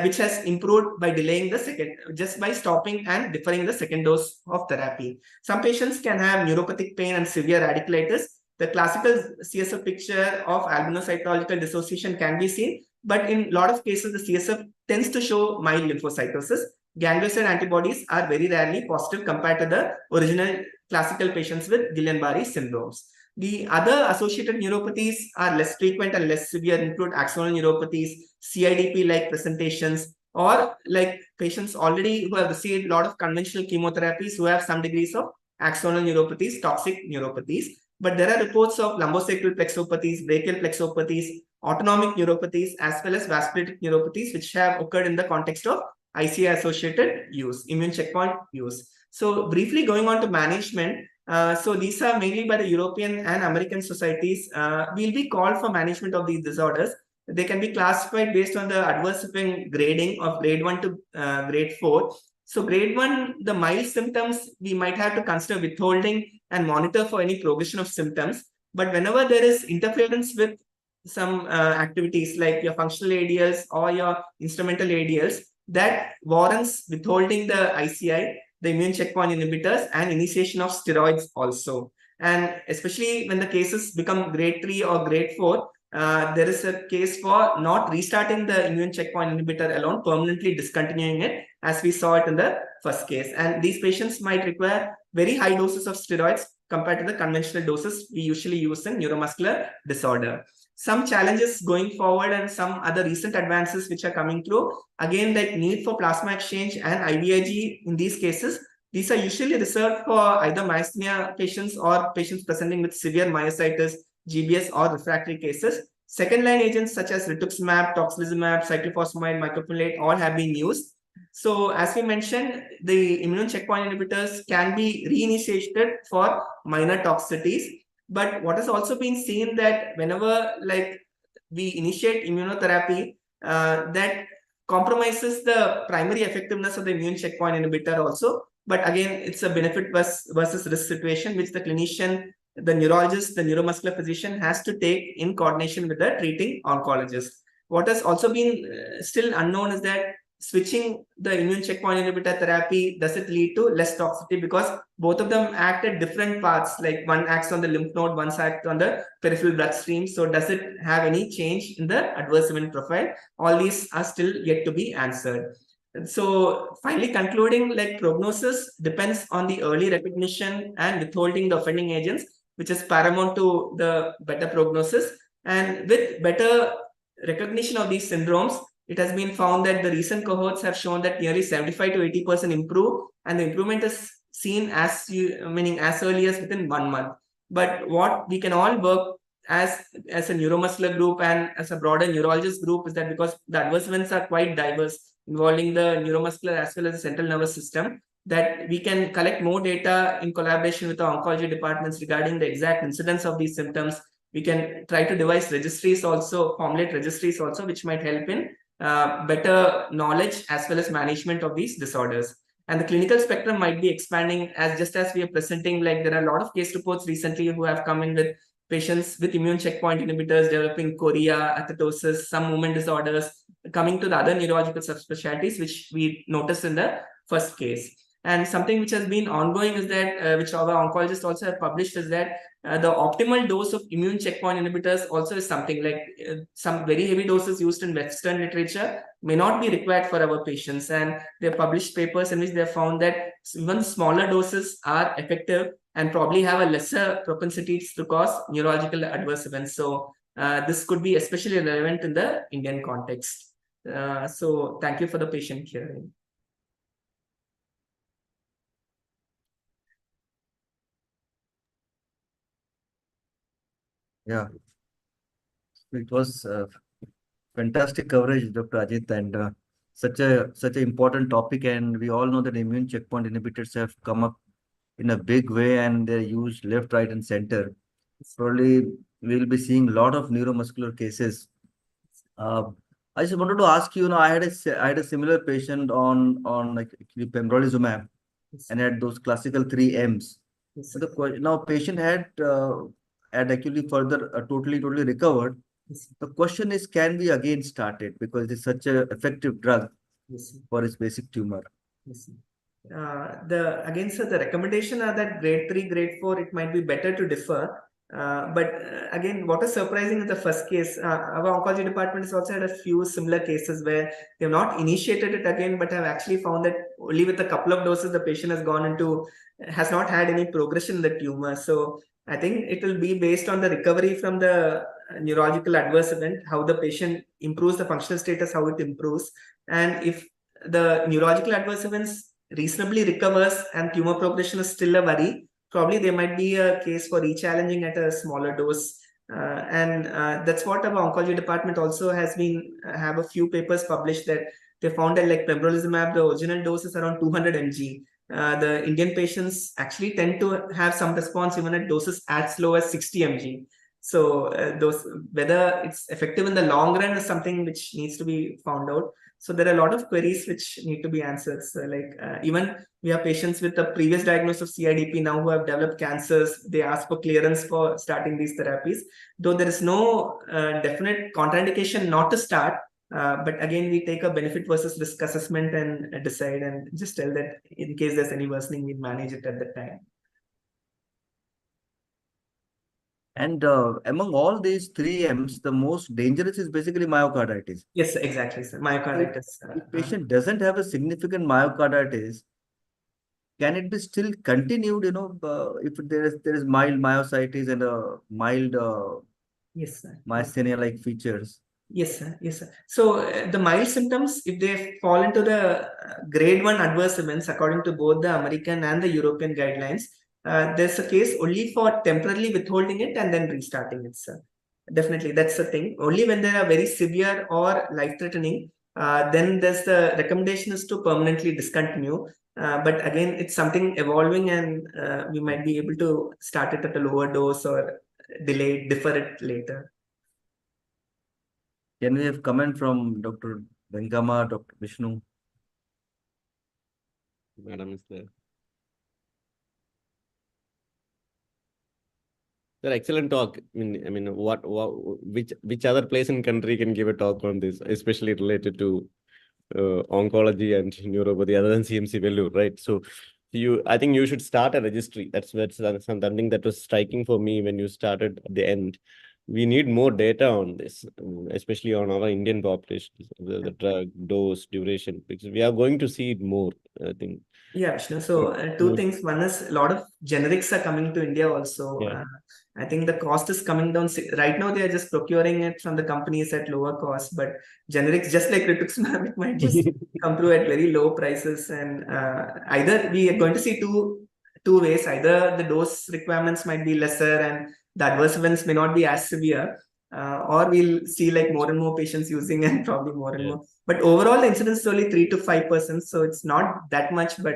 which has improved by delaying the second, just by stopping and deferring the second dose of therapy. Some patients can have neuropathic pain and severe radiculitis. The classical CSF picture of albinocytological dissociation can be seen, but in a lot of cases, the CSF tends to show mild lymphocytosis. Ganglioside antibodies are very rarely positive compared to the original classical patients with Guillain-Barré syndromes. The other associated neuropathies are less frequent and less severe, include axonal neuropathies, CIDP-like presentations, or like patients already who have received a lot of conventional chemotherapies who have some degrees of axonal neuropathies, toxic neuropathies. But there are reports of lumbosacral plexopathies, brachial plexopathies, autonomic neuropathies, as well as vasculitic neuropathies, which have occurred in the context of ICI-associated use, immune checkpoint use. So briefly going on to management, so these are mainly by the European and American societies. Will be called for management of these disorders. They can be classified based on the adverse event grading of grade 1 to grade 4. So grade 1, the mild symptoms, we might have to consider withholding and monitor for any progression of symptoms. But whenever there is interference with some activities like your functional ADLs or your instrumental ADLs, that warrants withholding the ICI, the immune checkpoint inhibitors, and initiation of steroids also. And especially when the cases become grade 3 or grade 4, there is a case for not restarting the immune checkpoint inhibitor alone, permanently discontinuing it, as we saw it in the first case. And these patients might require very high doses of steroids compared to the conventional doses we usually use in neuromuscular disorder. Some challenges going forward and some other recent advances which are coming through, again, like need for plasma exchange and IVIG in these cases. These are usually reserved for either myasthenia patients or patients presenting with severe myositis, GBS, or refractory cases. Second-line agents such as rituximab, tocilizumab, cyclophosphamide, mycophenolate, all have been used. So as we mentioned, the immune checkpoint inhibitors can be reinitiated for minor toxicities. But what has also been seen that whenever like we initiate immunotherapy, that compromises the primary effectiveness of the immune checkpoint inhibitor also. But again, it's a benefit versus risk situation, which the clinician, the neurologist, the neuromuscular physician has to take in coordination with the treating oncologist. What has also been still unknown is that switching the immune checkpoint inhibitor therapy, does it lead to less toxicity? Because both of them act at different parts, like one acts on the lymph node, one acts on the peripheral bloodstream. So does it have any change in the adverse event profile? All these are still yet to be answered. And so finally concluding, like prognosis depends on the early recognition and withholding the offending agents, which is paramount to the better prognosis. And with better recognition of these syndromes, it has been found that the recent cohorts have shown that nearly 75 to 80% improve, and the improvement is seen as early as within 1 month. But what we can all work as a neuromuscular group and as a broader neurologist group is that because the adverse events are quite diverse, involving the neuromuscular as well as the central nervous system, that we can collect more data in collaboration with the oncology departments regarding the exact incidence of these symptoms. We can try to devise registries also, formulate registries also, which might help in better knowledge as well as management of these disorders. And the clinical spectrum might be expanding just as we are presenting, like there are a lot of case reports recently who have come in with patients with immune checkpoint inhibitors developing chorea, athetosis, some movement disorders, coming to the other neurological subspecialties, which we noticed in the first case. And something which has been ongoing is that, which our oncologists also have published, is that the optimal dose of immune checkpoint inhibitors also is something like some very heavy doses used in Western literature may not be required for our patients. And they have published papers in which they have found that even smaller doses are effective and probably have a lesser propensity to cause neurological adverse events. So this could be especially relevant in the Indian context. So thank you for the patient hearing. Yeah, it was fantastic coverage, Dr. Ajit, and such an important topic. And we all know that immune checkpoint inhibitors have come up in a big way, and they're used left, right, and center. Probably we'll be seeing a lot of neuromuscular cases. I just wanted to ask you, I had a similar patient on like actually pembrolizumab, and had those classical 3 M's. So now patient had actually further totally recovered, Yes. The question is, can we again start it because it's such an effective drug Yes. for its basic tumor? Yes. Again, sir, the recommendation are that grade 3, grade 4, it might be better to defer. But again, what is surprising in the first case, our oncology department has also had a few similar cases where they have not initiated it again, but have actually found that only with a couple of doses, the patient has not had any progression in the tumor. So I think it will be based on the recovery from the neurological adverse event, how the patient improves the functional status, how it improves. And if the neurological adverse events reasonably recovers and tumor progression is still a worry, probably there might be a case for re-challenging at a smaller dose. That's what our oncology department also has been, have a few papers published that they found that like pembrolizumab, the original dose is around 200 mg. The Indian patients actually tend to have some response even at doses as low as 60 mg. So whether it's effective in the long run is something which needs to be found out. So there are a lot of queries which need to be answered. So even we have patients with a previous diagnosis of CIDP now who have developed cancers. They ask for clearance for starting these therapies, though there is no definite contraindication not to start. But again, we take a benefit versus risk assessment and decide and just tell that in case there's any worsening, we manage it at the time. And among all these 3 M's, the most dangerous is basically myocarditis. Yes, exactly, sir. Myocarditis. If patient doesn't have a significant myocarditis, can it be still continued? If there is mild myositis and a mild yes, sir. myasthenia-like features. Yes, sir. Yes, sir. So the mild symptoms, if they fall into the grade 1 adverse events, according to both the American and the European guidelines, there's a case only for temporarily withholding it and then restarting it, sir. Definitely, that's the thing. Only when they are very severe or life-threatening, then there's the recommendation is to permanently discontinue. But again, it's something evolving and we might be able to start it at a lower dose or defer it later. Can we have comment from Dr. Vengama, Dr. Vishnu? Madam is there. Sir, excellent talk. I mean, which other place in country can give a talk on this, especially related to oncology and neuropathy other than CMC value, right? So I think you should start a registry. That's something that was striking for me when you started at the end. We need more data on this, especially on our Indian population, the drug dose duration, because we are going to see it more, I think. Yeah, Vishnu. So two things. One is a lot of generics are coming to India also. Yeah. I think the cost is coming down. Right now, they are just procuring it from the companies at lower cost, but generics, just like rituximab, it might just come through at very low prices. And either we are going to see two ways. Either the dose requirements might be lesser and the adverse events may not be as severe, or we'll see like more and more patients using and probably more and more. But overall, the incidence is only 3 to 5%, so it's not that much. But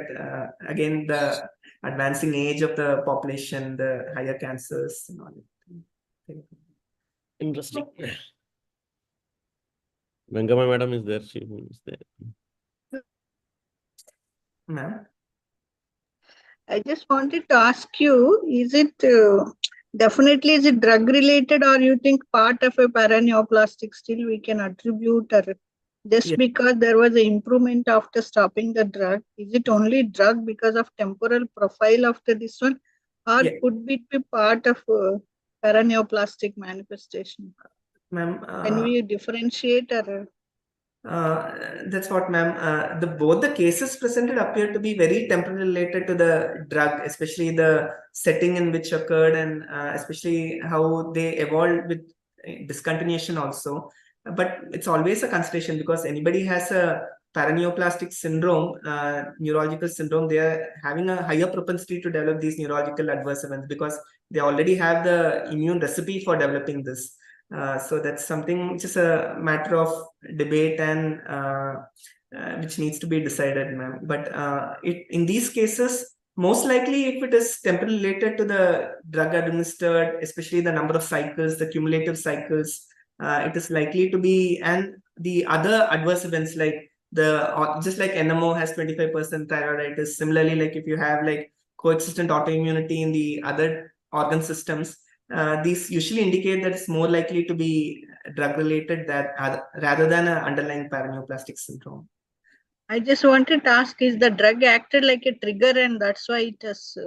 again, the advancing age of the population, the higher cancers, and all that. Interesting. Vengama madam is there. She is there. Ma'am? I just wanted to ask you, is it definitely is it drug related, or you think part of a paraneoplastic still we can attribute, or just because there was an improvement after stopping the drug? Is it only drug because of temporal profile after this one, or could it be part of paraneoplastic manifestation? Ma'am, can we differentiate, or? That's what, ma'am. Both the cases presented appear to be very temporally related to the drug, especially the setting in which occurred, and especially how they evolved with discontinuation also. But it's always a consideration because anybody has a paraneoplastic syndrome, neurological syndrome, they are having a higher propensity to develop these neurological adverse events because they already have the immune recipe for developing this. So that's something which is a matter of debate and which needs to be decided, ma'am. But in these cases, most likely if it is temporally related to the drug administered, especially the number of cycles, the cumulative cycles, it is likely to be, and the other adverse events like just like NMO has 25% thyroiditis. Similarly, like if you have like coexistent autoimmunity in the other organ systems, these usually indicate that it's more likely to be drug-related that rather than an underlying paraneoplastic syndrome. I just wanted to ask, is the drug acted like a trigger and that's why it has...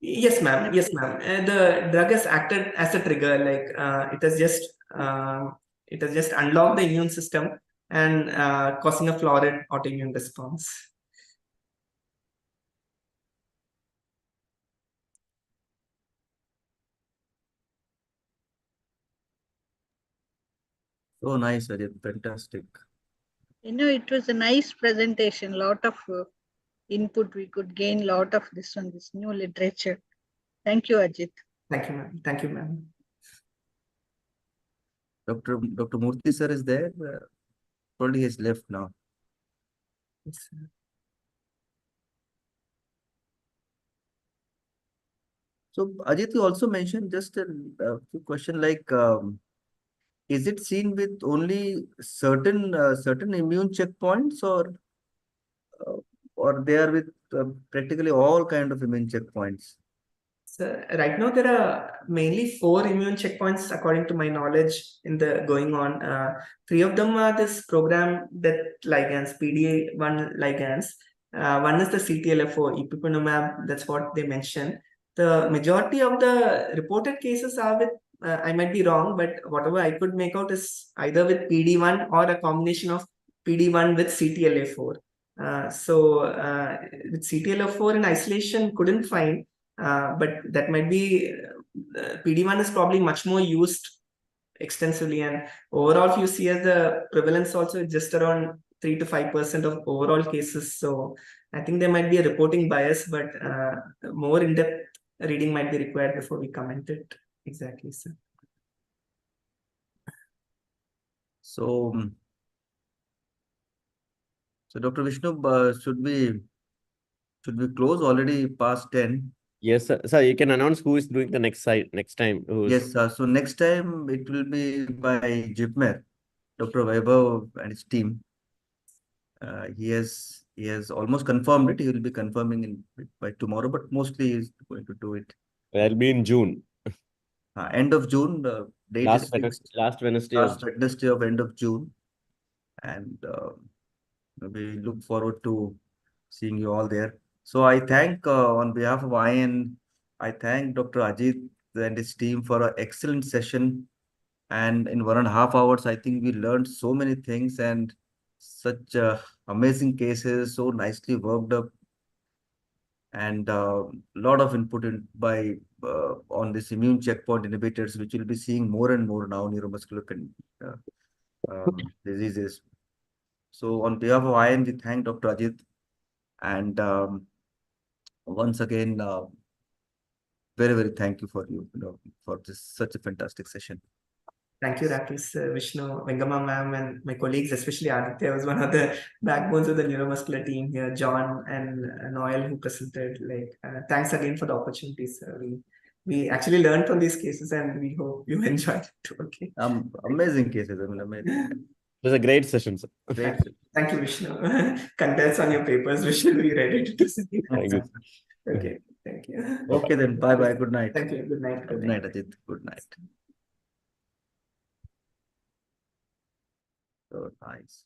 Yes, ma'am. Yes, ma'am. The drug has acted as a trigger, like it has just unlocked the immune system and causing a florid autoimmune response. So nice, Ajit. Fantastic. It was a nice presentation, lot of input. We could gain a lot of this new literature. Thank you, Ajit. Thank you, ma'am. Thank you, ma'am. Dr. Murthy sir is there. Probably he's left now. Yes, sir. So Ajit, you also mentioned just a question like, is it seen with only certain immune checkpoints, or they are with practically all kind of immune checkpoints? So right now there are mainly 4 immune checkpoints according to my knowledge in the going on. 3 of them are this program that ligands, PD-1 ligands. One is the CTLA-4, ipilimumab, that's what they mentioned. The majority of the reported cases are with, I might be wrong, but whatever I could make out is either with PD-1 or a combination of PD-1 with CTLA-4. So with CTLA-4 in isolation, couldn't find. But that might be PD-1 is probably much more used extensively, and overall if you see as the prevalence also is just around 3 to 5% of overall cases. So I think there might be a reporting bias, but more in-depth reading might be required before we comment it exactly, sir. So Dr. Vishnu, should we close already past 10? Yes, sir. You can announce who is doing the next time. Yes, sir. So next time it will be by JIPMER, Dr. Vaibhav and his team. He has almost confirmed it. He will be confirming by tomorrow, but mostly he's going to do it. That'll be in June. End of June. Date Last is fixed. last Wednesday. Last Wednesday of end of June, and we look forward to seeing you all there. So I thank on behalf of IN, I thank Dr. Ajit and his team for an excellent session. And in 1.5 hours, I think we learned so many things and such amazing cases, so nicely worked up, and a lot of input on this immune checkpoint inhibitors, which we'll be seeing more and more now, neuromuscular diseases. So on behalf of IN, we thank Dr. Ajit, and once again, very, very thank you for for this such a fantastic session. Thank you, Rakesh, Vishnu, Vengama ma'am, and my colleagues, especially Aditya was one of the backbones of the neuromuscular team here, John and Noel who presented. Thanks again for the opportunity, sir. We actually learned from these cases and we hope you enjoyed it too. Okay. Amazing cases. I mean, amazing. It was a great session, sir. Great. Thank you, Vishnu. Congrats on your papers. Vishnu, we read it. Thank you. Okay. Thank you. Okay, then. Bye-bye. Good night. Thank you. Good night. Good night, Ajit. Good night. So nice.